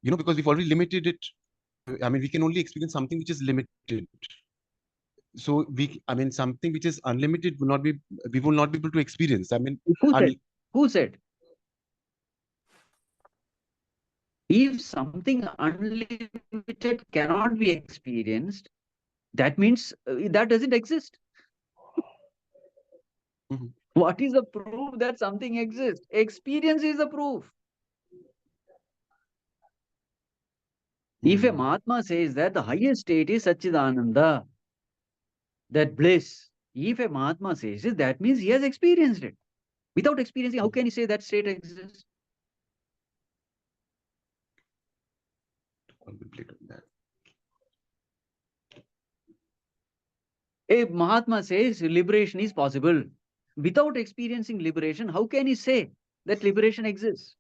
Because we've already limited it. I mean, we can only experience something which is limited. So something which is unlimited we will not be able to experience. I mean, Who said? If something unlimited cannot be experienced, that means that doesn't exist. What is the proof that something exists? Experience is the proof. If a Mahatma says that the highest state is Satchidananda, that bliss, if a Mahatma says it, that means he has experienced it. Without experiencing, how can he say that state exists? A Mahatma says liberation is possible. Without experiencing liberation, how can he say that liberation exists?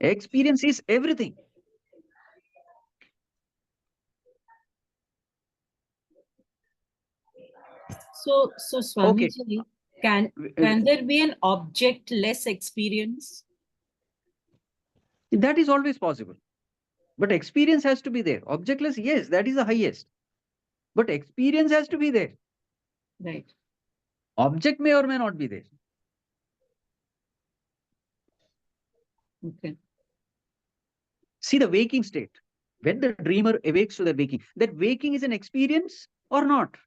Experience is everything. So Swamiji, can there be an object-less experience? That is always possible. But experience has to be there. Objectless, yes, that is the highest. But experience has to be there. Right. Object may or may not be there. Okay. See the waking state. When the dreamer awakes to the that waking is an experience or not?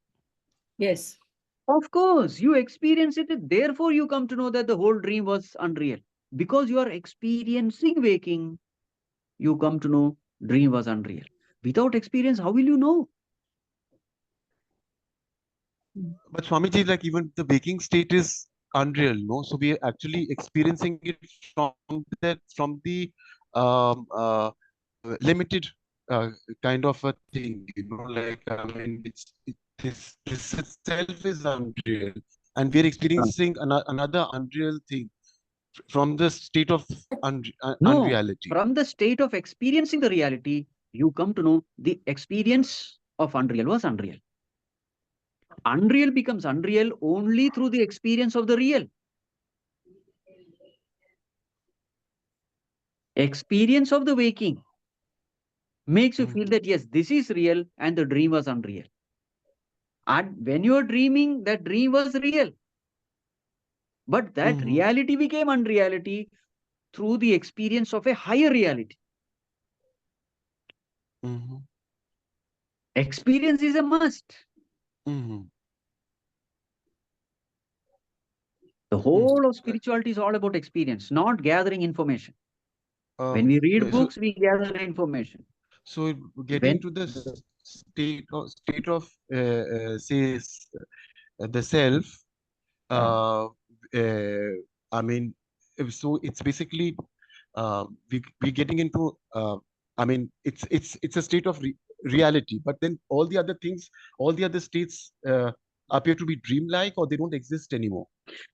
Yes. Of course, you experience it, therefore you come to know that the whole dream was unreal. Because you are experiencing waking, you come to know dream was unreal. Without experience, how will you know? But Swamiji, like even the waking state is unreal, no? So we are actually experiencing it from the limited kind of a thing, like I mean, this itself is unreal, and we are experiencing another unreal thing from the state of No, unreality. from the state of experiencing the reality, you come to know the experience of unreal was unreal. Unreal becomes unreal only through the experience of the real. Experience of the waking makes you feel that yes, this is real and the dream was unreal. And when you are dreaming, that dream was real. But that reality became unreality through the experience of a higher reality. Experience is a must. The whole of spirituality is all about experience, not gathering information. When we read books, we gather information. So getting to the state of say the self, I mean, so it's basically we're getting into. I mean, it's a state of reality, but then all the other things, all the other states appear to be dreamlike, or they don't exist anymore.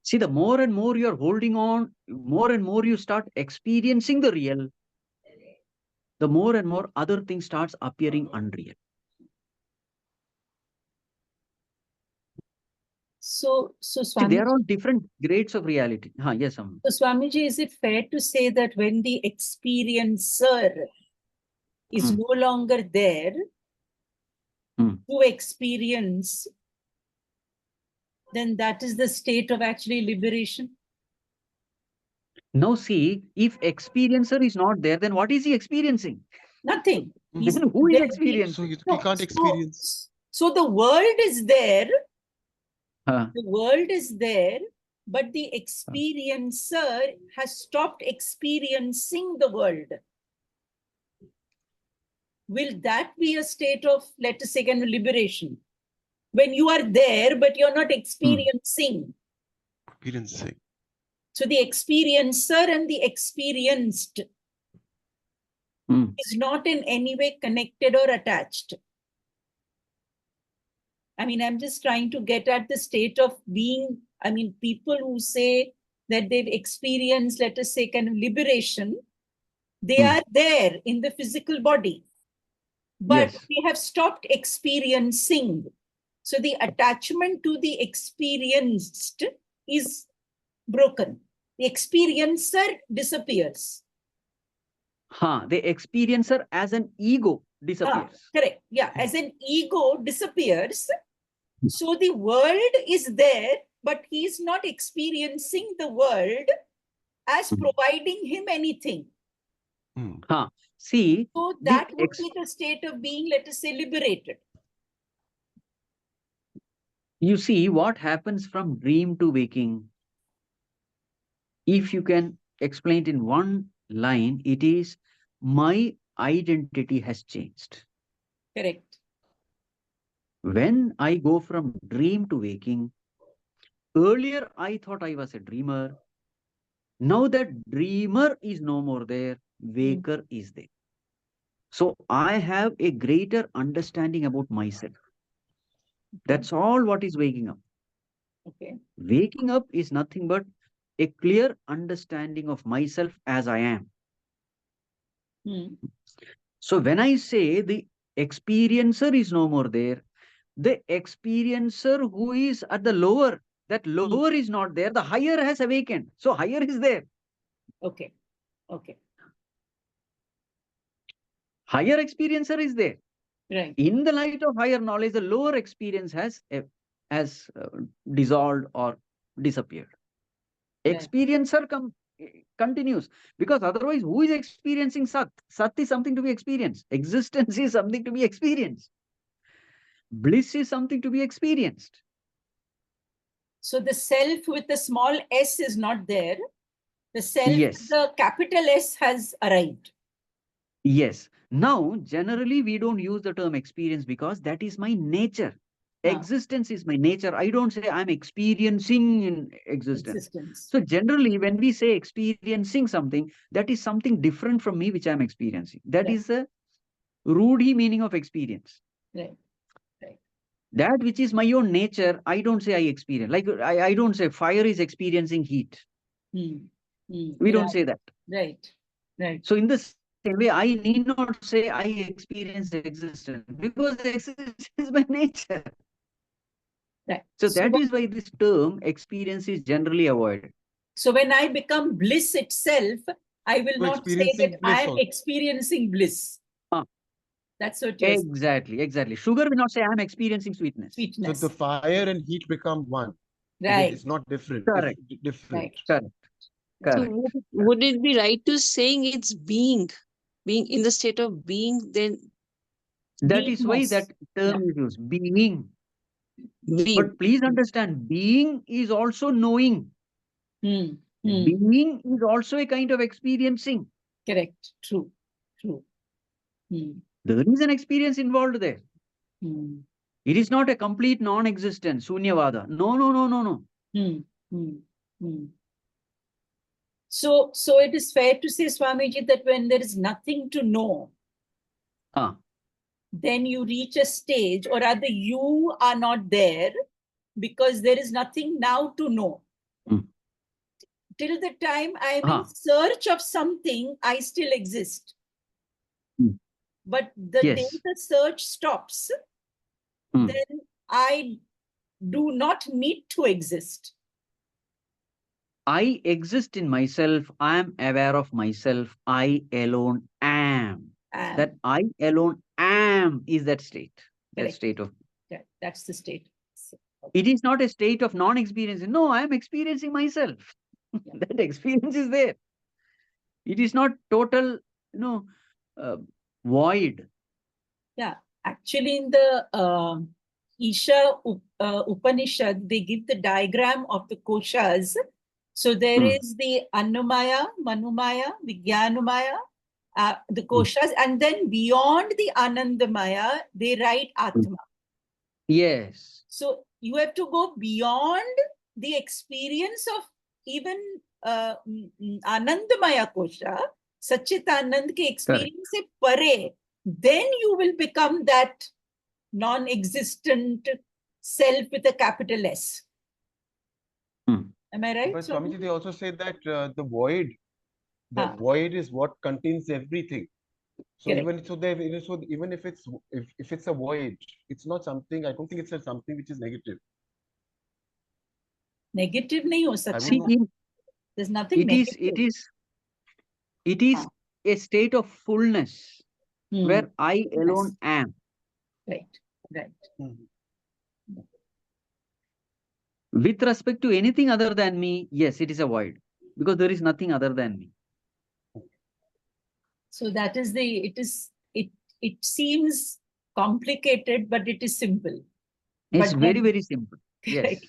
See, the more and more you're holding on, more and more you start experiencing the real, the more and more other things starts appearing unreal. So See, they Swamiji, are all different grades of reality. Yes, so Swamiji, is it fair to say that when the experiencer is no longer there to experience, then that is the state of actually liberation? Now see, if experiencer is not there, then what is he experiencing? Nothing. He's Then who is there. experiencing? So we can't experience. So the world is there. Huh. The world is there, but the experiencer has stopped experiencing the world. Will that be a state of, let us say, kind of liberation? When you are there, but you're not experiencing. Experiencing. So the experiencer and the experienced is not in any way connected or attached. I mean, I'm just trying to get at the state of being, I mean, people who say that they've experienced, let us say, kind of liberation, they are there in the physical body, but Yes. we have stopped experiencing. So the attachment to the experienced is broken. The experiencer disappears. The experiencer as an ego disappears. Correct. Yeah, as an ego disappears. So the world is there, but he is not experiencing the world as providing him anything. See, So that would be the state of being, let us say, liberated. You see what happens from dream to waking. If you can explain it in one line, it is my identity has changed. Correct. When I go from dream to waking, earlier I thought I was a dreamer. Now that dreamer is no more there, waker is there. So I have a greater understanding about myself. That's all what is waking up. Okay. Waking up is nothing but a clear understanding of myself as I am. So when I say the experiencer is no more there, the experiencer who is at the lower, that lower is not there, the higher has awakened. So higher is there. Okay. Okay. Higher experiencer is there. Right. In the light of higher knowledge, the lower experience has dissolved or disappeared. Right. Experiencer continues, because otherwise who is experiencing Sat? Sat is something to be experienced. Existence is something to be experienced. Bliss is something to be experienced. So the self with the small s is not there. The self Yes. with the capital S has arrived. Yes. Now, generally, we don't use the term experience because that is my nature. Existence is my nature. I don't say I'm experiencing in existence. So generally, when we say experiencing something, that is something different from me, which I'm experiencing. That is a Rudhi meaning of experience. Right. That which is my own nature, I don't say I experience. Like I don't say fire is experiencing heat. We don't say that. Right. Right. So in the same way, I need not say I experience existence because existence is my nature. Right. So that is why this term experience is generally avoided. So when I become bliss itself, I will not say that I am experiencing bliss. That's what you're saying. Exactly. Sugar will not say I'm experiencing sweetness. So the fire and heat become one. Right. It's not different. Correct. It's different. Correct. So would it be right to saying it's being in the state of being, then? That is why that term is used, being. But please understand, being is also knowing. Being is also a kind of experiencing. Correct. True. There is an experience involved there. It is not a complete non-existence, Sunyavada. No. Hmm. Hmm. Hmm. So it is fair to say, Swamiji, that when there is nothing to know, Ah, then you reach a stage, or rather you are not there because there is nothing now to know. Hmm. Till the time I am in Ah. search of something, I still exist. Hmm. But the day Yes. the search stops, Hmm. then I do not need to exist. I exist in myself. I am aware of myself. I alone am. That I alone am is that state. That Correct. state of. Yeah, that's the state. So, It is not a state of non-experience. No, I am experiencing myself. That experience is there. It is not total, void. yeah, actually, in the Upanishad, they give the diagram of the koshas. So there Hmm. is the Annamaya, Manumaya, Vijnanamaya, the koshas, and then beyond the Anandamaya, they write Atma. Yes. So you have to go beyond the experience of even Anandamaya kosha, Sachitanand ke experience se pare. Then you will become that non-existent self with a capital S. Hmm. Am I right? But Swami? Swamiji, they also say that the void Ah. is what contains everything. So Correct. even if it's a void, it's not something. I don't think it's something which is negative. Negative nahi ho sakta. See, There's nothing it negative. is a state of fullness where I alone am. Right. With respect to anything other than me, yes, it is a void because there is nothing other than me. So that is it seems complicated, but it is simple. It's But very, then- very simple. Yes. Right.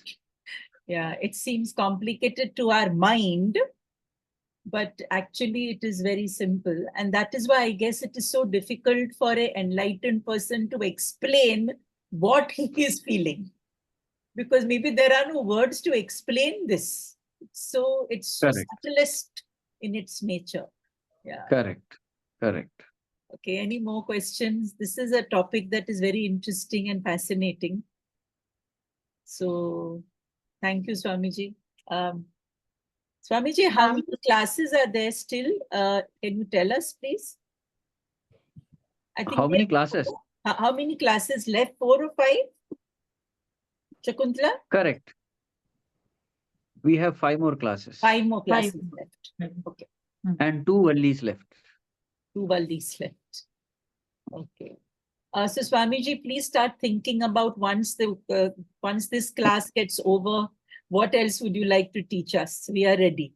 Yeah, it seems complicated to our mind, but actually it is very simple. And that is why I guess it is so difficult for an enlightened person to explain what he is feeling. Because maybe there are no words to explain this. So it's Correct. subtlest in its nature. Yeah. Correct. Okay, any more questions? This is a topic that is very interesting and fascinating. So, thank you, Swamiji. Swamiji, how many classes are there still? Can you tell us, please? I think How many classes? How many classes left? 4 or 5? Shakuntala? Correct. We have 5 more classes. 5 more classes left. Okay. And 2 valleys left. 2 valleys left. Okay. So Swamiji, please start thinking about once this class gets over, what else would you like to teach us? We are ready.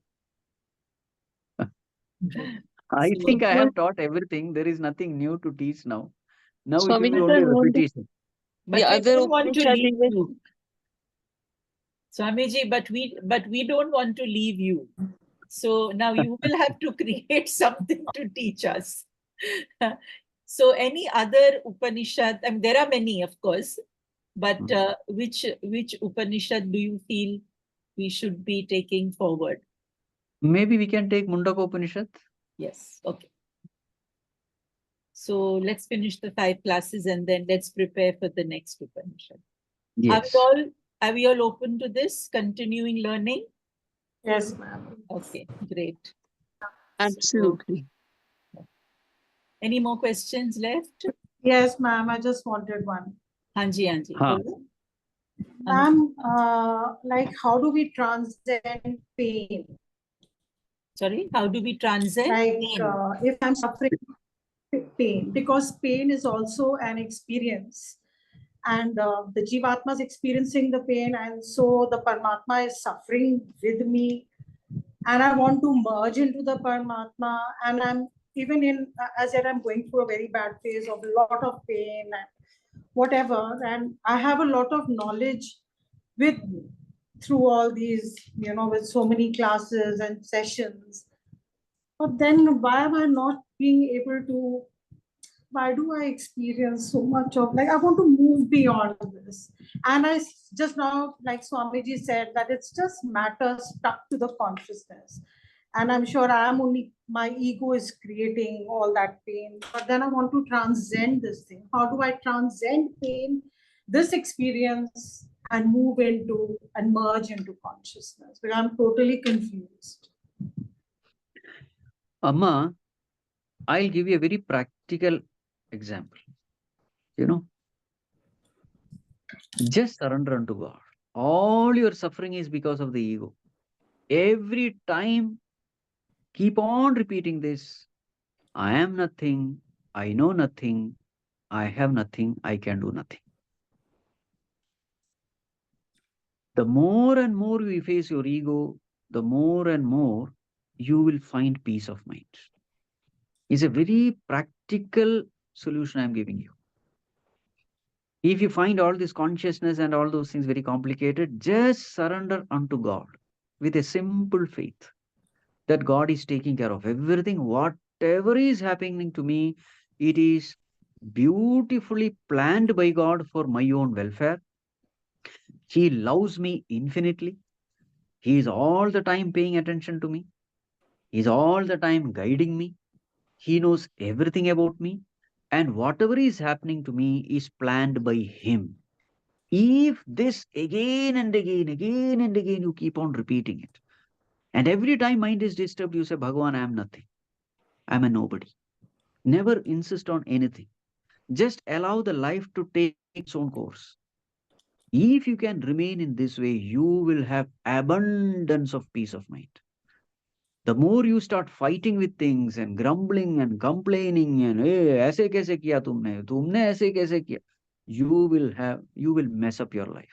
I So- think I have taught everything. There is nothing new to teach now. Now it Swami, will be only sir, repetition. But The we other don't want to Upanishad leave is- you. Swamiji, but we don't want to leave you. So now you will have to create something to teach us. So any other Upanishad, I mean, there are many, of course, but which Upanishad do you feel we should be taking forward? Maybe we can take Mundakopanishad. Yes, okay. So let's finish the 5 classes and then let's prepare for the next Upanishad. Yes. Are we all open to this, continuing learning? Yes, ma'am. Okay, great. Absolutely. Any more questions left? Yes, ma'am. I just wanted one. Hanji, Hanji. Huh. Ma'am, like how do we transcend pain? Sorry, how do we transcend Like pain? if I'm suffering pain, because pain is also an experience. And the Jivatma is experiencing the pain, and so the Paramatma is suffering with me. And I want to merge into the Paramatma. And I'm even as yet I'm going through a very bad phase of a lot of pain and whatever. And I have a lot of knowledge through all these, with so many classes and sessions. But then why am I not being able to why do I experience so much of, like, I want to move beyond this. And just now, like Swamiji said, that it's just matter stuck to the consciousness. And I'm sure my ego is creating all that pain. But then I want to transcend this thing. How do I transcend pain, this experience, and move into and merge into consciousness? Because I'm totally confused. Amma, I'll give you a very practical example. Just surrender unto God. All your suffering is because of the ego. Every time, keep on repeating this. I am nothing. I know nothing. I have nothing. I can do nothing. The more and more you face your ego, the more and more you will find peace of mind. It's a very practical solution I'm giving you. If you find all this consciousness and all those things very complicated, just surrender unto God with a simple faith that God is taking care of everything. Whatever is happening to me, it is beautifully planned by God for my own welfare. He loves me infinitely. He is all the time paying attention to me. He is all the time guiding me. He knows everything about me. And whatever is happening to me is planned by Him. If this again and again you keep on repeating it, and every time mind is disturbed, you say, Bhagavan, I am nothing. I am a nobody. Never insist on anything. Just allow the life to take its own course. If you can remain in this way, you will have abundance of peace of mind. The more you start fighting with things and grumbling and complaining and hey, ऐसे कैसे किया तुमने ऐसे कैसे किया, you will mess up your life.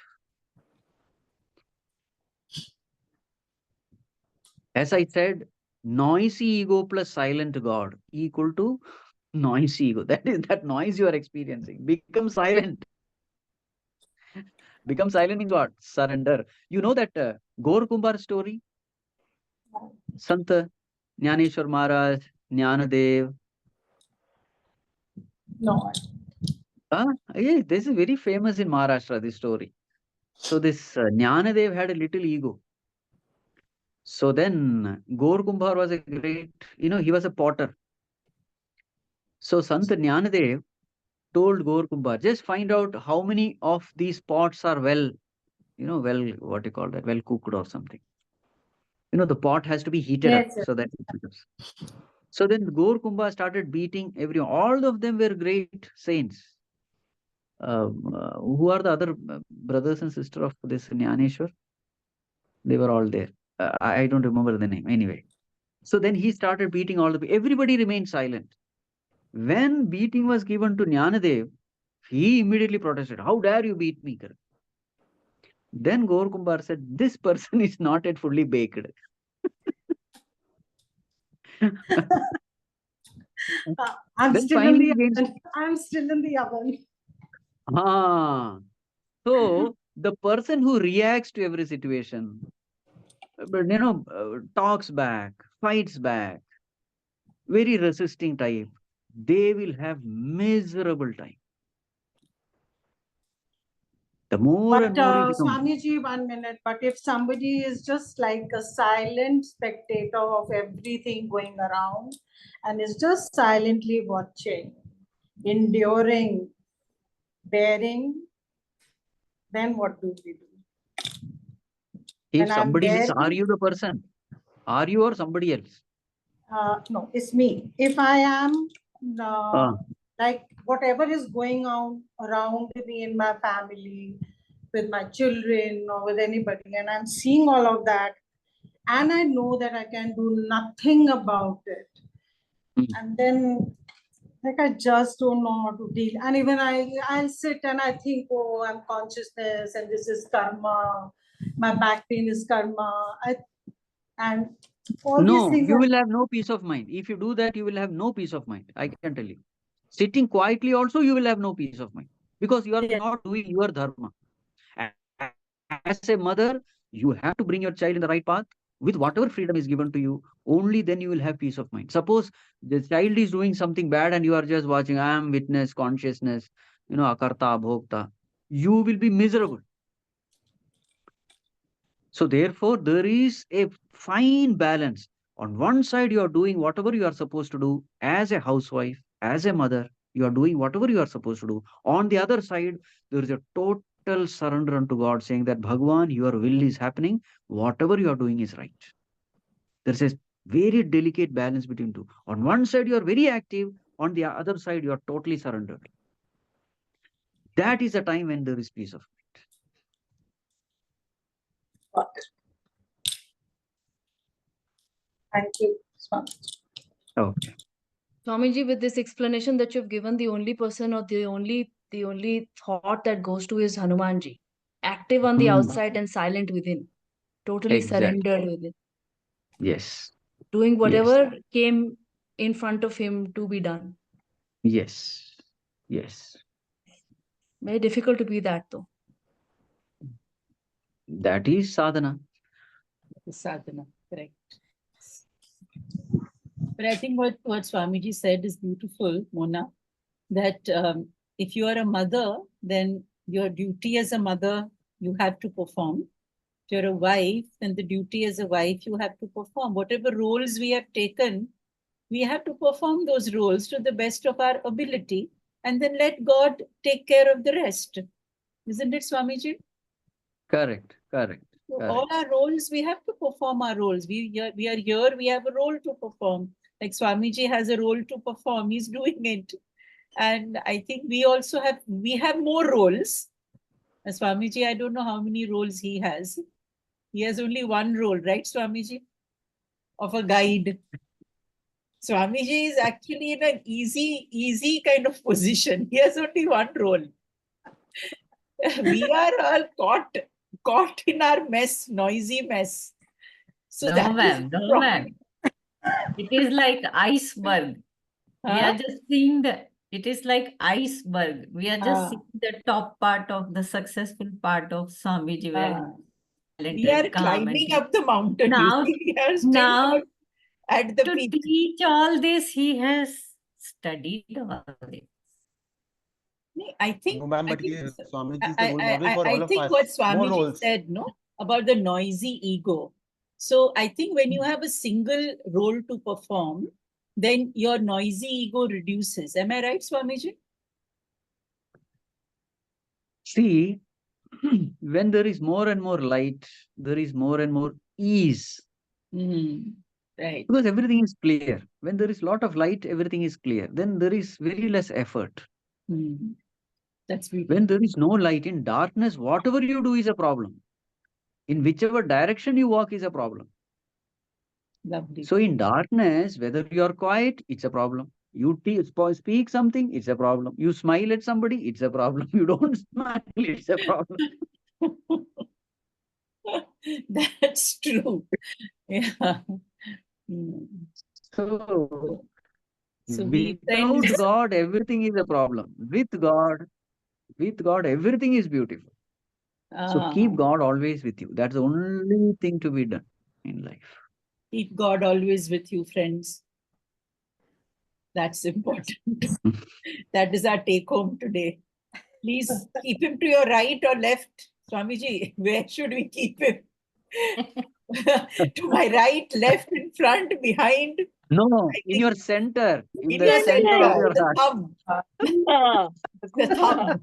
As I said, noisy ego plus silent God equal to noisy ego. That is that noise you are experiencing. Become silent. Become silent means what? Surrender. You know that Gaur Kumbhar story? Sant Jnaneshwar Maharaj, Jnanadev. No. Yeah, this is very famous in Maharashtra, this story. So this Jnanadev had a little ego. So then Gaur Kumbhar was a great, he was a potter. So Sant Jnanadev told Gaur Kumbhar, just find out how many of these pots are well, what you call that, well cooked or something. The pot has to be heated up Yes, sir. so that it becomes. So then Gaur Kumbhar started beating everyone. All of them were great saints. Who are the other brothers and sisters of this Jnaneshwar? They were all there. I don't remember the name. Anyway. So then he started beating all the people. Everybody remained silent. When beating was given to Jnanadev, he immediately protested. How dare you beat me? Then Gaur Kumbhar said, this person is not yet fully baked. I'm Then still in finally the against. oven. I'm still in the oven. So the person who reacts to every situation, but talks back, fights back, very resisting type, they will have miserable time. The more But and more you become. Swamiji, 1 minute. But if somebody is just like a silent spectator of everything going around and is just silently watching, enduring, bearing, then what do we do? If And I'm somebody means, bearing, are you the person? Are you or somebody else? no, it's me. If I am like whatever is going on around me in my family, with my children or with anybody, and I'm seeing all of that, and I know that I can do nothing about it. And then like I just don't know how to deal. And even I sit and I think, oh, I'm consciousness and this is karma. My back pain is karma. And all these No, things you are, will have no peace of mind. If you do that, you will have no peace of mind. I can tell you. Sitting quietly also, you will have no peace of mind because you are yes. not doing your dharma. As a mother, you have to bring your child in the right path with whatever freedom is given to you, Only then you will have peace of mind. Suppose the child is doing something bad and you are just watching, I am witness, consciousness, akarta, bhokta. You will be miserable. So therefore, there is a fine balance. On one side, you are doing whatever you are supposed to do as a housewife, as a mother, you are doing whatever you are supposed to do. On the other side, there is a total surrender unto God, saying that Bhagwan, your will is happening, whatever you are doing is right. There's a very delicate balance between two. On one side, you are very active, on the other side, you are totally surrendered. That is the time when there is peace of mind. Thank you, Swami. Okay. Swamiji, with this explanation that you've given, the only person or the only thought that goes to is Hanumanji. Active on the outside and silent within. Totally Exactly. surrendered within. Yes. Doing whatever came in front of him to be done. Yes. Yes. Very difficult to be that though. That is sadhana. Sadhana, correct. But I think what Swamiji said is beautiful, Mona, that if you are a mother, then your duty as a mother, you have to perform. If you're a wife, then the duty as a wife, you have to perform. Whatever roles we have taken, we have to perform those roles to the best of our ability and then let God take care of the rest. Isn't it, Swamiji? Correct. Correct. So Correct. all our roles, we have to perform our roles. We are here, we have a role to perform. Like Swamiji has a role to perform, he's doing it. And I think we also have more roles. As Swamiji, I don't know how many roles he has. He has only one role, right, Swamiji? Of a guide. Swamiji is actually in an easy kind of position. He has only one role. We are all caught in our mess, noisy mess. So No, ma'am. No, ma'am. It is like iceberg. We are just seeing it is like iceberg. We are just seeing the top part of the successful part of Swamiji. We are climbing up the mountain. Now, We are still now at the to peak. teach all this, he has studied all this. I think, No, ma'am, but Swamiji is the role model for all of think us. what More Swamiji roles. said, no, about the noisy ego. So I think when you have a single role to perform, then your noisy ego reduces. Am I right, Swamiji? See, when there is more and more light, there is more and more ease. Right. Because everything is clear. When there is a lot of light, everything is clear. Then there is very less effort. That's beautiful. When there is no light, in darkness, whatever you do is a problem. In whichever direction you walk is a problem. Lovely. So in darkness, whether you are quiet, it's a problem. You speak something, it's a problem. You smile at somebody, it's a problem. You don't smile, it's a problem. That's true. Yeah. So be without friends. God, everything is a problem. With God, everything is beautiful. So keep God always with you. That's the only thing to be done in life. Keep God always with you, friends. That's important. That is our take home today. Please keep him to your right or left. Swamiji, where should we keep him? To my right, left, in front, behind? No, in your center. In the your center of your the heart. thumb. The thumb.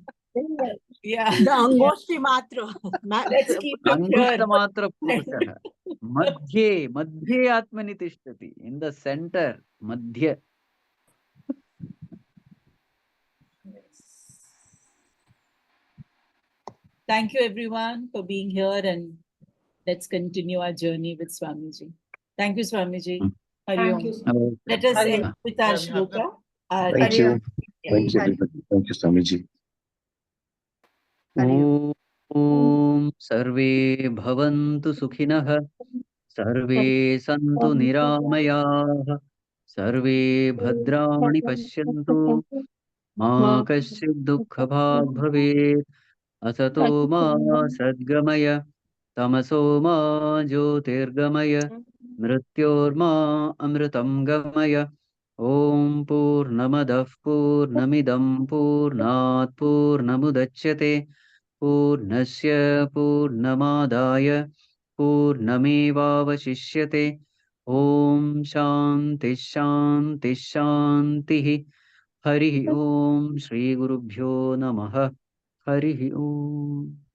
Yeah. The Angoshti Matra. Let's keep him here. Angushtamatra Purushaha. Madhye Atmani Tishtati. In the center. Madhya. Thank you, everyone, for being here, and let's continue our journey with Swamiji. Thank you, Swamiji. Thank you. Let us end with our shloka. Thank you. Thank you, everybody. Thank you, Swamiji. Om Sarve Bhavantu Sukhinah. Sarve Santu Niramayah. Sarve Bhadrani Pashyantu. Ma Kasyid Dukkha Bhag Bhavet. Asato Ma Sadgamaya. Tamaso Ma Jyotirgamaya. मृत्योर्मा अमृतं गमय। ॐ पूर्णमदः पूर्णमिदं पूर्णात् पूर्णमुदच्यते पूर्णस्य पूर्णमादाय पूर्णमेवावशिष्यते। ॐ शान्ति शान्ति शान्तिः। हरिः ॐ श्रीगुरुभ्यो नमः। हरिः ॐ।